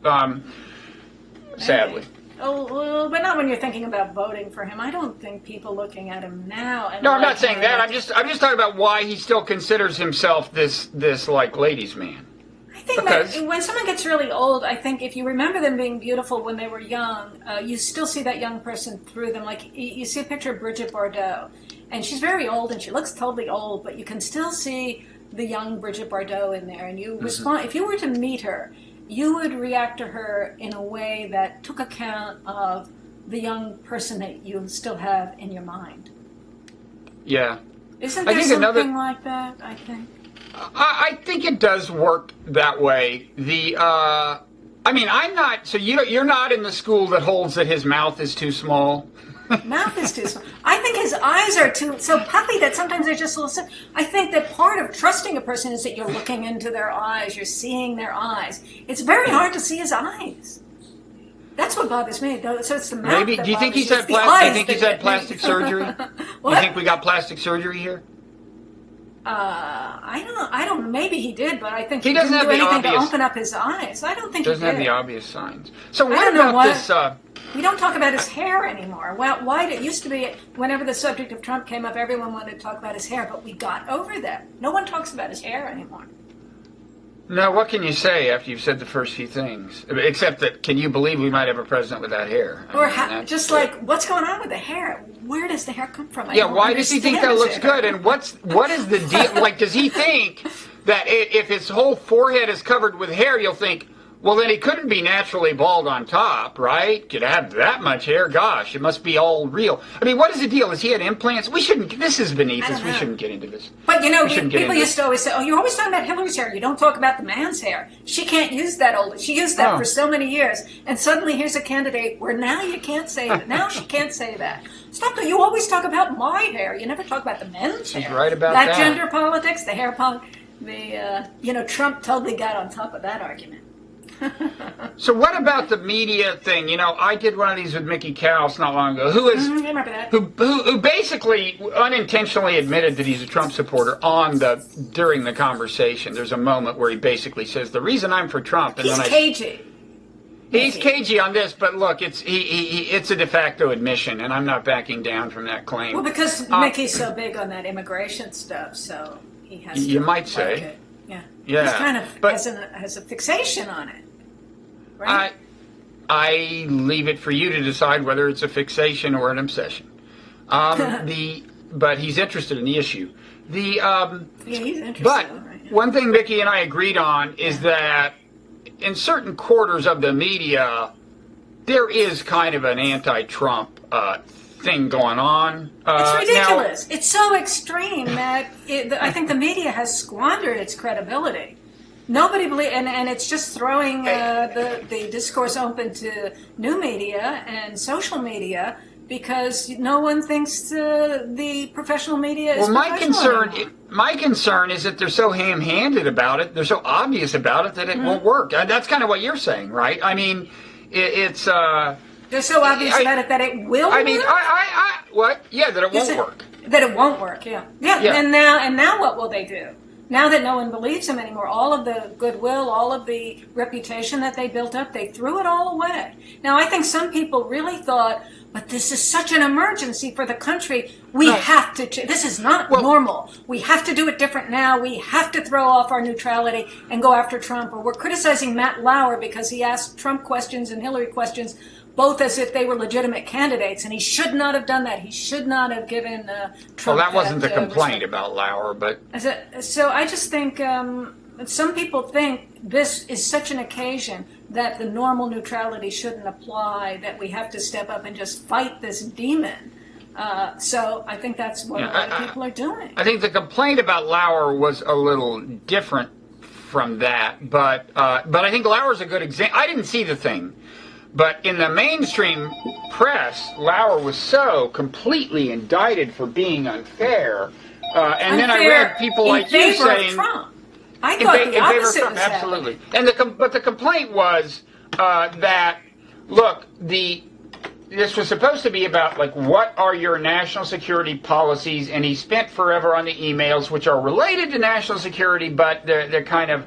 Sadly. Oh, but not when you're thinking about voting for him. I don't think people looking at him now. And no, I'm not saying that. I'm just talking about why he still considers himself this like ladies' man. I think that when someone gets really old, I think if you remember them being beautiful when they were young, you still see that young person through them. Like you see a picture of Bridget Bardot. And she's very old, and she looks totally old, but you can still see the young Bridget Bardot in there. And you respond, if you were to meet her, you would react to her in a way that took account of the young person that you still have in your mind. Yeah. Isn't there something like that, I think? I think it does work that way. I mean, I'm not, so you're not in the school that holds that his mouth is too small? Mouth is too small. I think his eyes are too so puffy that sometimes they're just a little. I think that part of trusting a person is that you're looking into their eyes, you're seeing their eyes. It's very hard to see his eyes. That's what bothers me. So it's the mouth. Maybe. That do you think he's had plastic surgery? What? Do you think we got plastic surgery here? I don't. Maybe he did, but I think he doesn't didn't have do the anything obvious, to open up his eyes. I don't think he doesn't have did. the obvious signs. So I don't know about this? We don't talk about his hair anymore. Well, why did it used to be whenever the subject of Trump came up, everyone wanted to talk about his hair, but we got over that. No one talks about his hair anymore. No, what can you say after you've said the first few things? Except that, can you believe we might have a president without hair? Just like, what's going on with the hair? Where does the hair come from? Why does he think that looks good? And what is the deal? Like, does he think that if his whole forehead is covered with hair, you'll think, well, then he couldn't be naturally bald on top, right? Could have that much hair. Gosh, it must be all real. I mean, what is the deal? Has he had implants? We shouldn't. This is beneath us. We shouldn't get into this. But people used to always say, "Oh, you're always talking about Hillary's hair. You don't talk about the man's hair. She can't use that old. She used that for so many years, and suddenly here's a candidate where now you can't say that. Now she can't say that. Stop! You always talk about my hair. You never talk about the men's hair. She's right about that. Gender politics, the hair politics. Trump totally got on top of that argument. So what about the media thing? I did one of these with Mickey Kaus not long ago, who basically unintentionally admitted that he's a Trump supporter during the conversation. There's a moment where he basically says, the reason I'm for Trump... And he's cagey. He's cagey on this, but look, it's a de facto admission, and I'm not backing down from that claim. Well, because Mickey's so big on that immigration stuff, so he has to... You might say. Like it. Yeah. He kind of has a fixation on it. Right? I leave it for you to decide whether it's a fixation or an obsession. But he's interested in the issue. He's interested. But one thing Mickey and I agreed on is that in certain quarters of the media, there is kind of an anti-Trump thing going on. It's ridiculous. It's so extreme that I think the media has squandered its credibility. Nobody believes, and it's just throwing the discourse open to new media and social media because no one thinks the professional media is professional anymore. My concern is that they're so ham-handed about it, they're so obvious about it that it won't work. That's kind of what you're saying, right? I mean, it's... they're so obvious about it that it will work? I mean, what? Yeah, that it won't work. That it won't work, yeah. And now what will they do? Now that no one believes him anymore, all of the goodwill, all of the reputation that they built up, they threw it all away. Now, I think some people really thought, but this is such an emergency for the country. We have to, this is not normal. We have to do it different now. We have to throw off our neutrality and go after Trump. Or we're criticizing Matt Lauer because he asked Trump questions and Hillary questions both as if they were legitimate candidates, and he should not have done that. He should not have given Trump. Well, that wasn't the complaint about Lauer, but so I just think some people think this is such an occasion that the normal neutrality shouldn't apply. That we have to step up and just fight this demon. So I think that's what a lot of people are doing. I think the complaint about Lauer was a little different from that, but I think Lauer's a good example. I didn't see the thing, but in the mainstream press, Lauer was so completely indicted for being unfair, and then I read people like you saying, Trump. I thought the opposite was absolutely. And but the complaint was that, look, this was supposed to be about, like, what are your national security policies, and he spent forever on the emails, which are related to national security, but they're kind of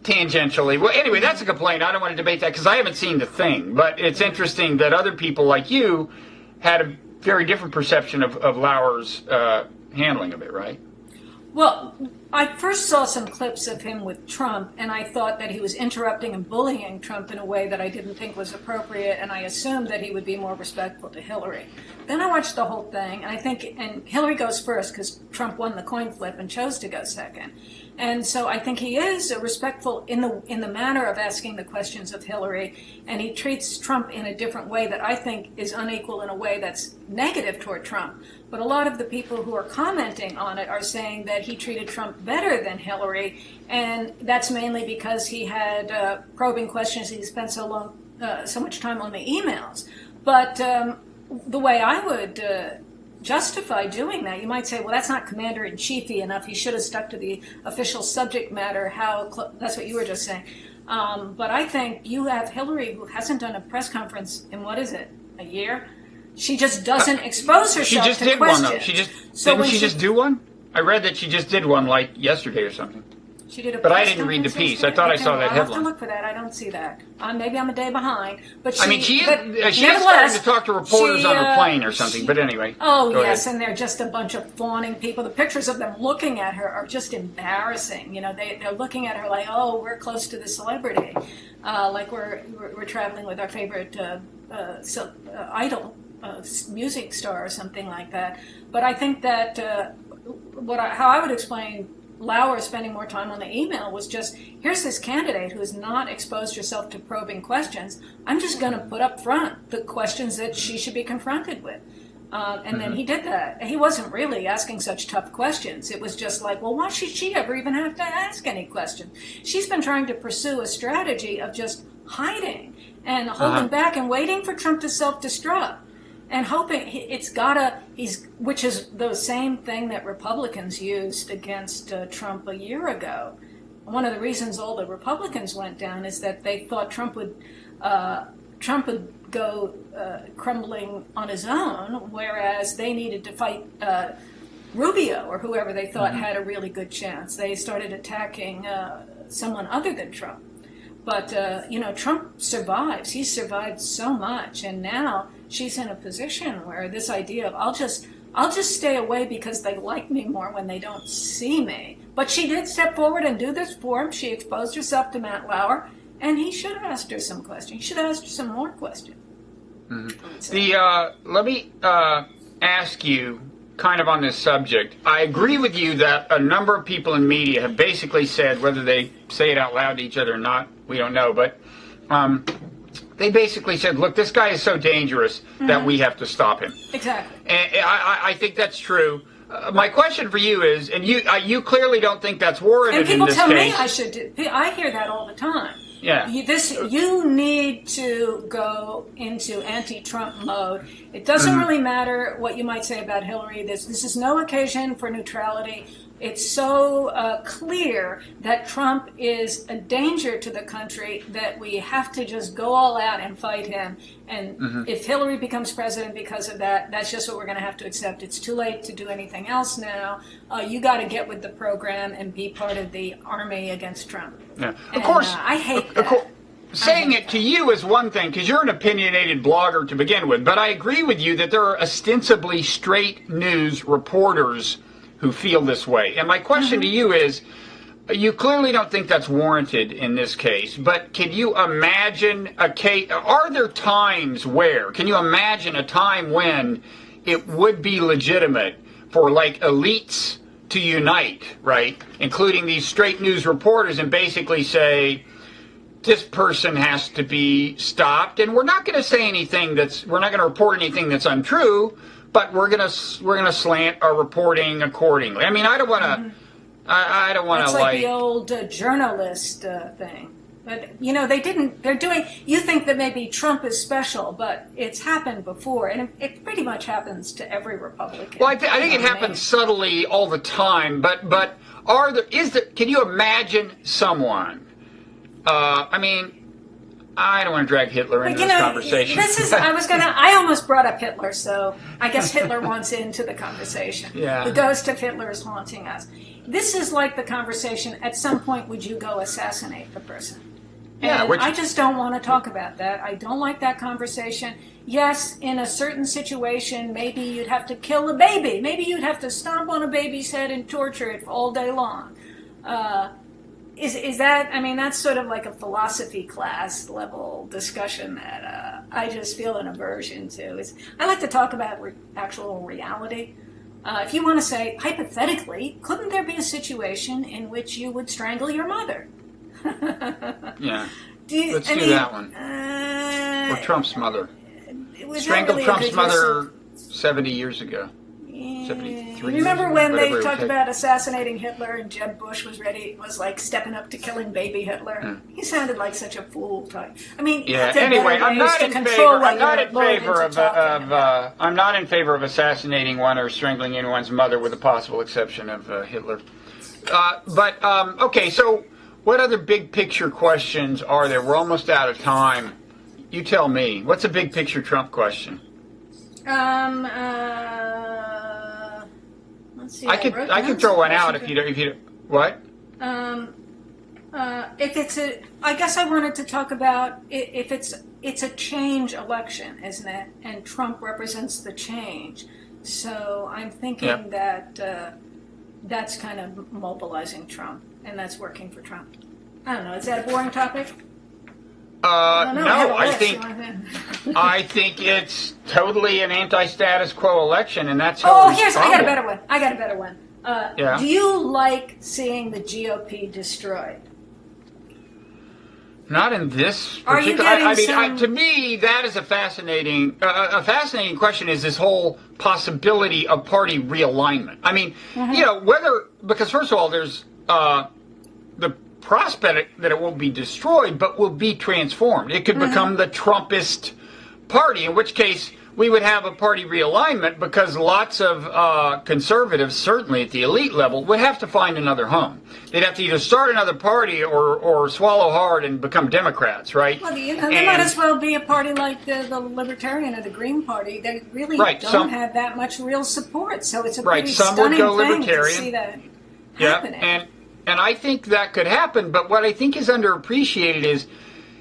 tangentially. Well, anyway, that's a complaint. I don't want to debate that because I haven't seen the thing, but it's interesting that other people like you had a very different perception of Lauer's handling of it, right? Well, I first saw some clips of him with Trump, and I thought that he was interrupting and bullying Trump in a way that I didn't think was appropriate, and I assumed that he would be more respectful to Hillary. Then I watched the whole thing, and Hillary goes first because Trump won the coin flip and chose to go second. And so I think he is respectful in the manner of asking the questions of Hillary, and he treats Trump in a different way that I think is unequal in a way that's negative toward Trump. But a lot of the people who are commenting on it are saying that he treated Trump better than Hillary, and that's mainly because he had probing questions. He spent so much time on the emails. But the way I would justify doing that, you might say, well, that's not commander-in-chiefy enough. He should have stuck to the official subject matter. That's what you were just saying. But I think you have Hillary, who hasn't done a press conference in, what is it, a year? She just doesn't expose herself to questions. She just did one, though. Didn't she just do one? I read that she just did one, like, yesterday or something. She did a but I didn't read the piece. I thought I saw that headline. I'll have to look for that. I don't see that. Maybe I'm a day behind. But she is starting to talk to reporters on her plane or something. But anyway. Oh, yes, and they're just a bunch of fawning people. The pictures of them looking at her are just embarrassing. You know, they're looking at her like, oh, we're close to the celebrity. Like we're traveling with our favorite idol. Music star or something like that. But I think that how I would explain Lauer spending more time on the email was just, here's this candidate who has not exposed herself to probing questions. I'm just going to put up front the questions that she should be confronted with. And then he did that. He wasn't really asking such tough questions. It was just like, well, why should she ever even have to ask any questions? She's been trying to pursue a strategy of just hiding and holding back and waiting for Trump to self-destruct. And hoping which is the same thing that Republicans used against Trump a year ago. One of the reasons all the Republicans went down is that they thought Trump would go crumbling on his own, whereas they needed to fight Rubio or whoever they thought had a really good chance. They started attacking someone other than Trump. But Trump survives. He's survived so much, and now she's in a position where this idea of I'll just stay away because they like me more when they don't see me. But she did step forward and do this for him. She exposed herself to Matt Lauer, and he should have asked her some questions. He should have asked her some more questions. Let me ask you, kind of on this subject. I agree with you that a number of people in media have basically said, whether they say it out loud to each other or not, we don't know, but they basically said, look, this guy is so dangerous that we have to stop him. Exactly. And I think that's true. My question for you is, and you clearly don't think that's warranted in this case. And people tell me I should do. I hear that all the time. Yeah. You need to go into anti-Trump mode. It doesn't really matter what you might say about Hillary. This is no occasion for neutrality. It's so clear that Trump is a danger to the country that we have to just go all out and fight him. And if Hillary becomes president because of that, that's just what we're going to have to accept. It's too late to do anything else now. You got to get with the program and be part of the army against Trump. Yeah. Of course. I hate that. Saying it to you is one thing, because you're an opinionated blogger to begin with, but I agree with you that there are ostensibly straight news reporters who feel this way. And my question to you is, you clearly don't think that's warranted in this case, but can you imagine a case, are there times where, can you imagine a time when it would be legitimate for, like, elites to unite, right, including these straight news reporters, and basically say, this person has to be stopped, and we're not going to say anything we're not going to report anything that's untrue, but we're gonna slant our reporting accordingly. I mean, I don't want to. I don't want to It's like the old journalist thing. But, they're doing, you think that maybe Trump is special, but it's happened before, and it pretty much happens to every Republican. Well, I think it happens subtly all the time, but can you imagine someone, I mean, I don't want to drag Hitler into this conversation. I almost brought up Hitler, so I guess Hitler wants into the conversation. Yeah. The ghost of Hitler is haunting us. This is like the conversation, at some point would you go assassinate the person? Yeah, and I just don't want to talk about that. I don't like that conversation. Yes, in a certain situation, maybe you'd have to kill a baby. Maybe you'd have to stomp on a baby's head and torture it all day long. Is that, I mean, that's sort of like a philosophy class level discussion that I just feel an aversion to. I like to talk about actual reality. If you want to say, hypothetically, couldn't there be a situation in which you would strangle your mother? Yeah. Let's do that one. Or Trump's mother. Strangled Trump's mother 70 years ago. 73 Remember when they talked about assassinating Hitler and Jeb Bush was like stepping up to killing baby Hitler? He sounded like such a fool type. I mean, yeah. Anyway, I'm not in favor of assassinating one or strangling anyone's mother, with the possible exception of Hitler. Okay, so what other big picture questions are there? We're almost out of time. You tell me. What's a big picture Trump question? Let's see. I could throw one out if you what? I guess I wanted to talk about if it's a change election, isn't it? And Trump represents the change. So I'm thinking that that's kind of mobilizing Trump, and that's working for Trump. I don't know. Is that a boring topic? No, I think it's totally an anti-status quo election, and that's how. I got a better one. Do you like seeing the GOP destroyed? Not in this particular. To me, that is a fascinating question. Is this whole possibility of party realignment? I mean, because first of all, there's the prospect that it won't be destroyed, but will be transformed. It could become the Trumpist party, in which case we would have a party realignment, because lots of conservatives, certainly at the elite level, would have to find another home. They'd have to either start another party or swallow hard and become Democrats, right? Well, there might as well be a party like the Libertarian or the Green Party. They really don't have that much real support, so it's a pretty stunning thing to see that happening. And I think that could happen, but what I think is underappreciated is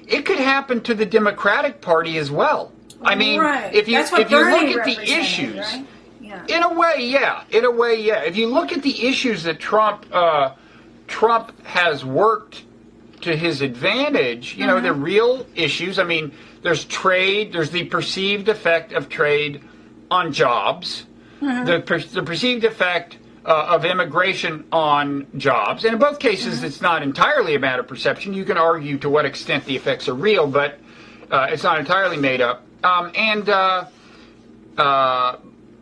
it could happen to the Democratic Party as well. I mean, if you look at the issues, right? In a way, yeah. If you look at the issues that Trump has worked to his advantage, they're real issues. I mean, there's trade, there's the perceived effect of trade on jobs, the perceived effect of immigration on jobs. And in both cases, it's not entirely a matter of perception. You can argue to what extent the effects are real, but it's not entirely made up.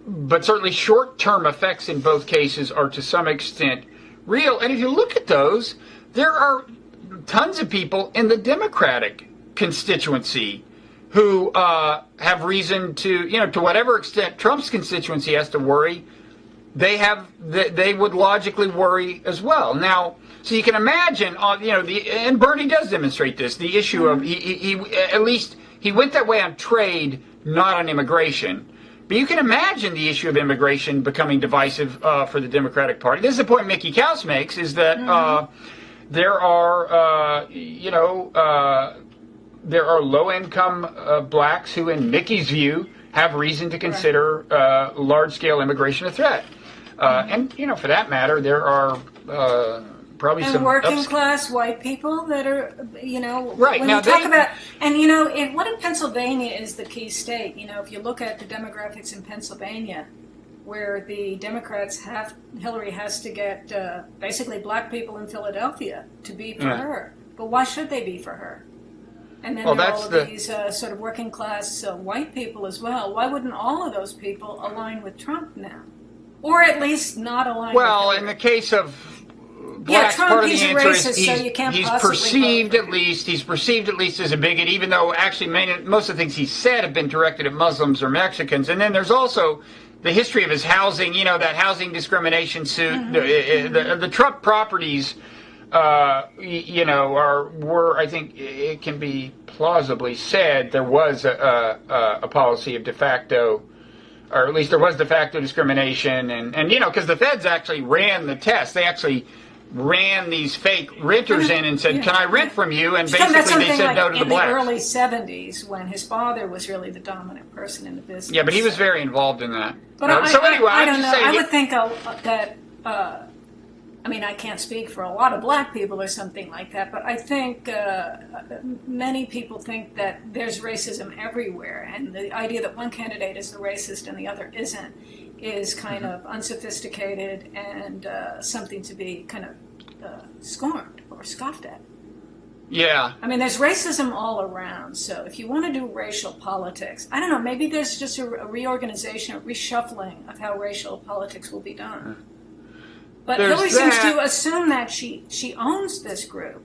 But certainly short-term effects in both cases are to some extent real. And if you look at those, there are tons of people in the Democratic constituency who have reason to, to whatever extent Trump's constituency has to worry, they would logically worry as well. Now, so you can imagine, and Bernie does demonstrate this, the issue of, he went that way on trade, not on immigration. But you can imagine the issue of immigration becoming divisive for the Democratic Party. This is the point Mickey Kaus makes, is that there are, there are low-income blacks who, in Mickey's view, have reason to consider large-scale immigration a threat. And, for that matter, there are probably some working-class white people that are, right. When now you talk about, and, what if Pennsylvania is the key state? If you look at the demographics in Pennsylvania, where the Democrats Hillary has to get basically black people in Philadelphia to be for her. But why should they be for her? And then Well, there are that's all the- of these sort of working class white people as well. Why wouldn't all of those people align with Trump now? Or at least not align Well, with in Hillary? the case of blacks, Trump, part of he's the a answer racist, is so you can't he's possibly perceived vote for at least. He's perceived at least as a bigot, even though actually most of the things he said have been directed at Muslims or Mexicans. And then there's also the history of his housing. You know, that housing discrimination suit. The Trump properties, were, I think it can be plausibly said, there was a policy of de facto, or at least there was de facto discrimination, and because the feds actually ran the test. They actually ran these fake renters in and said, "Can I rent from you?" And basically they said no to the blacks. In the early 70s, when his father was really the dominant person in the business. Yeah, but he was very involved in that. But anyway, I don't know. I would think that. I mean, I can't speak for a lot of black people or something like that, but I think many people think that there's racism everywhere, and the idea that one candidate is the racist and the other isn't is kind of unsophisticated and something to be kind of scorned or scoffed at. Yeah. I mean, there's racism all around, so if you want to do racial politics, I don't know, maybe there's just a reorganization, a reshuffling of how racial politics will be done. But Hillary seems to assume that she owns this group,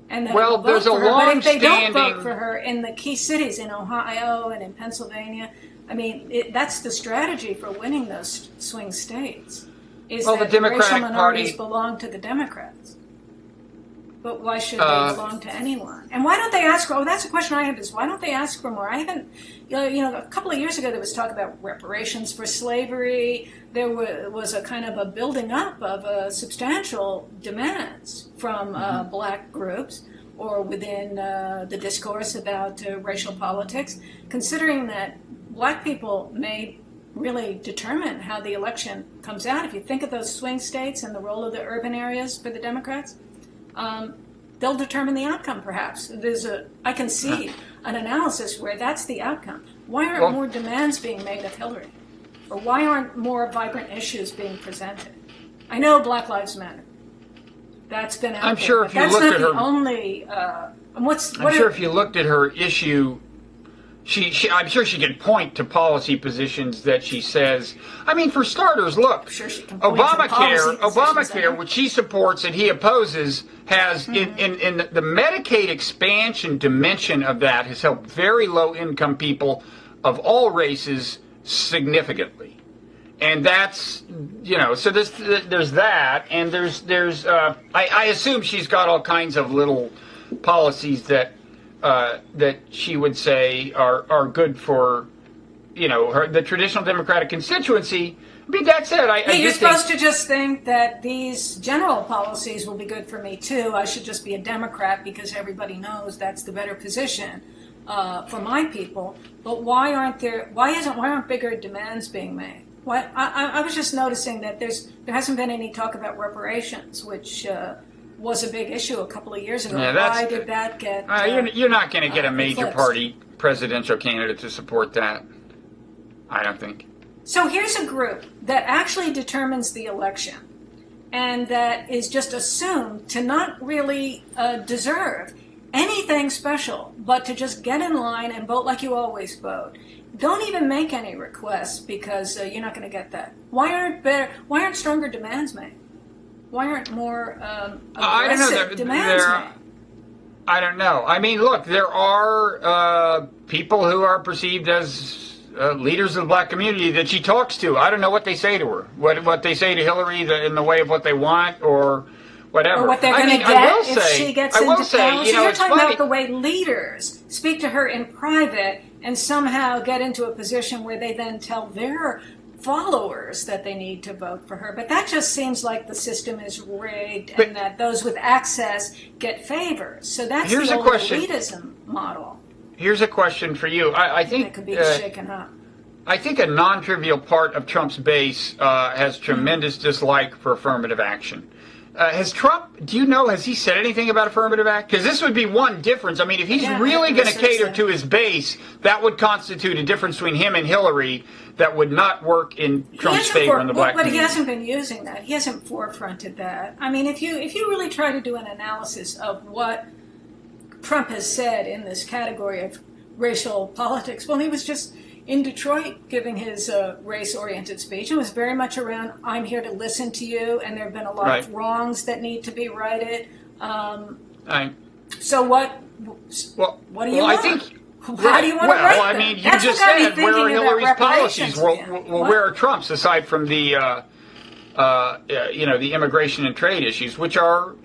and that well, there's a but if they don't long-standing vote for her in the key cities in Ohio and in Pennsylvania, I mean, that's the strategy for winning those swing states. Is that the Democratic racial minorities Party belong to the Democrats? But why should they belong to anyone? And why don't they ask for? Oh, that's a question I have: is why don't they ask for more? I haven't. A couple of years ago there was talk about reparations for slavery. There was a kind of a building up of substantial demands from black groups or within the discourse about racial politics, considering that black people may really determine how the election comes out. If you think of those swing states and the role of the urban areas for the Democrats, they'll determine the outcome, perhaps. I can see an analysis where that's the outcome. Why aren't more demands being made of Hillary? Or why aren't more vibrant issues being presented? I know Black Lives Matter. That's been out I'm there, sure if you that's looked not at the her, only. I'm sure if you looked at her issue, I'm sure she could point to policy positions that she says. I mean, for starters, look, sure she can point to Obamacare, which she supports and he opposes, has in the Medicaid expansion dimension of that has helped very low income people of all races significantly. And that's, so there's that, and there's I assume she's got all kinds of little policies that she would say are good for, the traditional Democratic constituency. I mean, that said, you're supposed to just think that these general policies will be good for me too. I should just be a Democrat because everybody knows that's the better position for my people. But why aren't bigger demands being made? Why? I was just noticing that there hasn't been any talk about reparations, which was a big issue a couple of years ago. Yeah, why did that get? You're not going to get a major eclipsed? party presidential candidate to support that. I don't think. So here's a group that actually determines the election, and that is just assumed to not really deserve anything special, but to just get in line and vote like you always vote. Don't even make any requests because you're not going to get that. Why aren't stronger demands made? Why aren't more aggressive demands made? I don't know. I mean, look, there are people who are perceived as leaders of the black community that she talks to. I don't know what they say to her, what they say to Hillary in the way of what they want or whatever. Or what they're going to get if she gets into power. So you're talking about the way leaders speak to her in private and somehow get into a position where they then tell their followers that they need to vote for her. But that just seems like the system is rigged and that those with access get favors. So that's the old elitism model. Here's a question for you. I think that could be shaken up. I think a non-trivial part of Trump's base has tremendous dislike for affirmative action. Has Trump, has he said anything about affirmative action? Because this would be one difference. I mean, if he's really going to cater to his base, that would constitute a difference between him and Hillary that would not work in Trump's favor in the black community. But he hasn't been using that. He hasn't forefronted that. I mean, if you really try to do an analysis of what Trump has said in this category of racial politics. Well, he was just in Detroit giving his race-oriented speech. It was very much around, I'm here to listen to you, and there have been a lot of wrongs that need to be righted. So what do you want? I think... How do you want to write I mean, you just said where are Hillary's policies? Well, where are Trump's, aside from the, the immigration and trade issues, which are,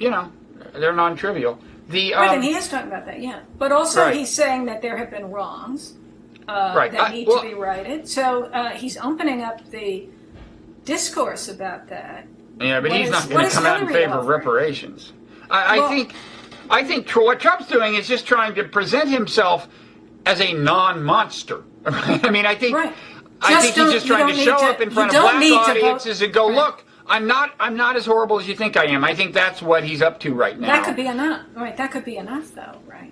they're non-trivial. And he is talking about that, yeah. But also he's saying that there have been wrongs that need to be righted. So he's opening up the discourse about that. Yeah, but he's not going to come out in favor of reparations. I think what Trump's doing is just trying to present himself as a non-monster. I mean, I think he's just trying to show up in front of black audiences and go, look, I'm not as horrible as you think I am. I think that's what he's up to right now. That could be enough. Right, that could be enough, though, right?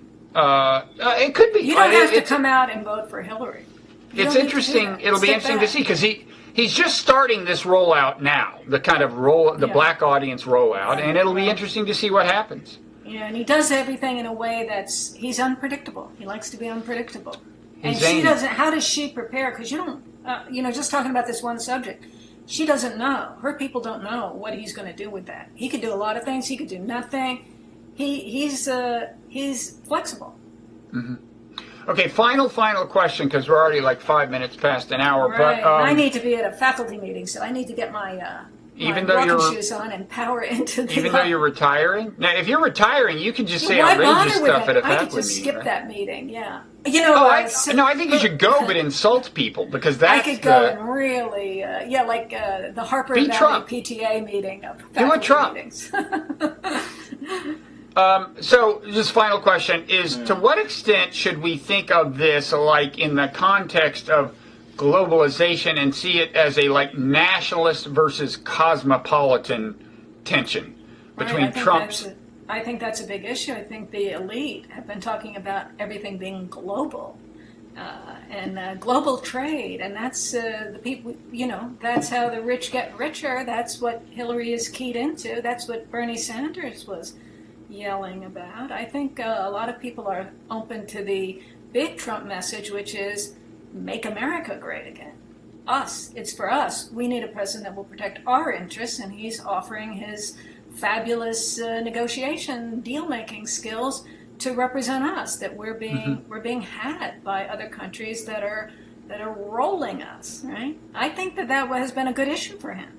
It could be. You don't have to come out and vote for Hillary. It's interesting. It'll be interesting to see, because he's just starting this rollout now, the kind of the black audience rollout, and it'll be interesting to see what happens. Yeah, and he does everything in a way he's unpredictable. He likes to be unpredictable. And she doesn't, how does she prepare? Because you don't, just talking about this one subject, she doesn't know. Her people don't know what he's going to do with that. He could do a lot of things. He could do nothing. He's flexible. Mm-hmm. Okay, final question, because we're already like 5 minutes past an hour. Right. But I need to be at a faculty meeting, so I need to get my walking shoes on and power into the... Even though you're retiring? Now, if you're retiring, you can just say outrageous stuff at a faculty meeting. I could just skip that meeting, yeah. I think you should go, but insult people, because that's I could go and really, like the Harper Valley Trump. PTA meeting of faculty meetings. So, just final question is, to what extent should we think of this like in the context of globalization and see it as a nationalist versus cosmopolitan tension between Trump's... I think that's a big issue. I think the elite have been talking about everything being global and global trade, and that's the people, that's how the rich get richer. That's what Hillary is keyed into. That's what Bernie Sanders was yelling about. I think a lot of people are open to the big Trump message, which is make America great again. Us. It's for us. We need a president that will protect our interests, and he's offering his fabulous negotiation, deal-making skills to represent us. That we're being had by other countries that are rolling us. Right? I think that has been a good issue for him.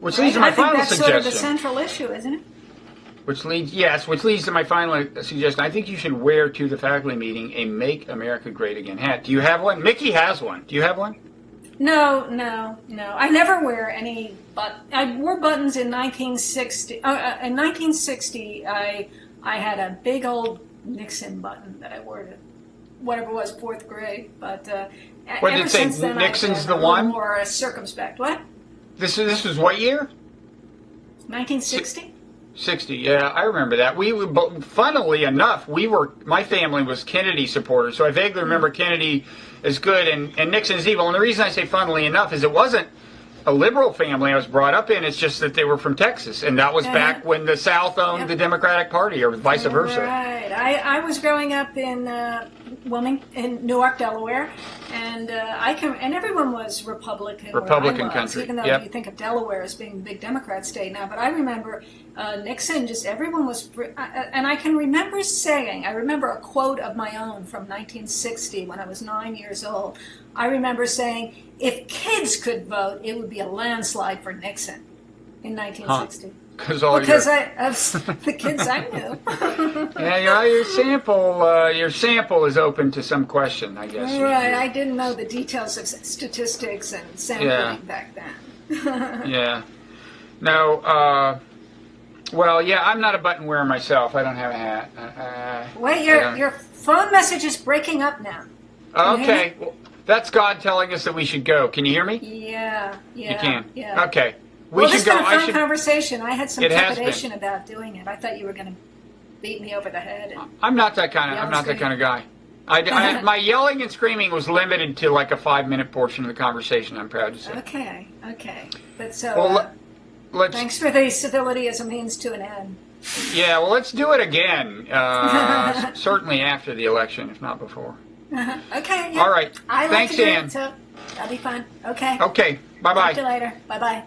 Which leads to my final suggestion. Sort of the central issue, isn't it? Which leads to my final suggestion. I think you should wear to the faculty meeting a "Make America Great Again" hat. Do you have one? Mickey has one. Do you have one? No. I never wear any I wore buttons in 1960. In 1960, I had a big old Nixon button that I wore to whatever it was, 4th grade. But what did it say? Then, Nixon's the one? More circumspect. What? This was what year? 1960. 60, yeah, I remember that. Funnily enough, my family was Kennedy supporters, so I vaguely remember Kennedy is good and Nixon is evil. And the reason I say funnily enough is it wasn't a liberal family I was brought up in. It's just that they were from Texas, and that was back when the South owned the Democratic Party, or vice versa. Right. I was growing up in in Newark, Delaware, and and everyone was Republican. Republican country, even though you think of Delaware as being the big Democrat state now. But I remember Nixon. Just everyone was, and I can remember saying. I remember a quote of my own from 1960 when I was 9 years old. I remember saying, if kids could vote, it would be a landslide for Nixon in 1960. Huh. Because the kids I knew. Yeah, your sample is open to some question, I guess. Right, I didn't know the details of statistics and sampling back then. Yeah. No, I'm not a button wearer myself. I don't have a hat. Wait, your phone message is breaking up now. Okay. Well, that's God telling us that we should go. Can you hear me? Yeah. You can? Yeah. Okay. This has been a fun conversation. I had some trepidation about doing it. I thought you were going to beat me over the head. I'm not that kind of guy. My yelling and screaming was limited to like a 5-minute portion of the conversation, I'm proud to say. Okay. But so... Thanks for the civility as a means to an end. Yeah, well, let's do it again. Certainly after the election, if not before. Okay. Yeah. All right. I like Thanks, to do Ann. it, so that'll be fun. Okay. Okay. Bye-bye. Talk to you later. Bye-bye.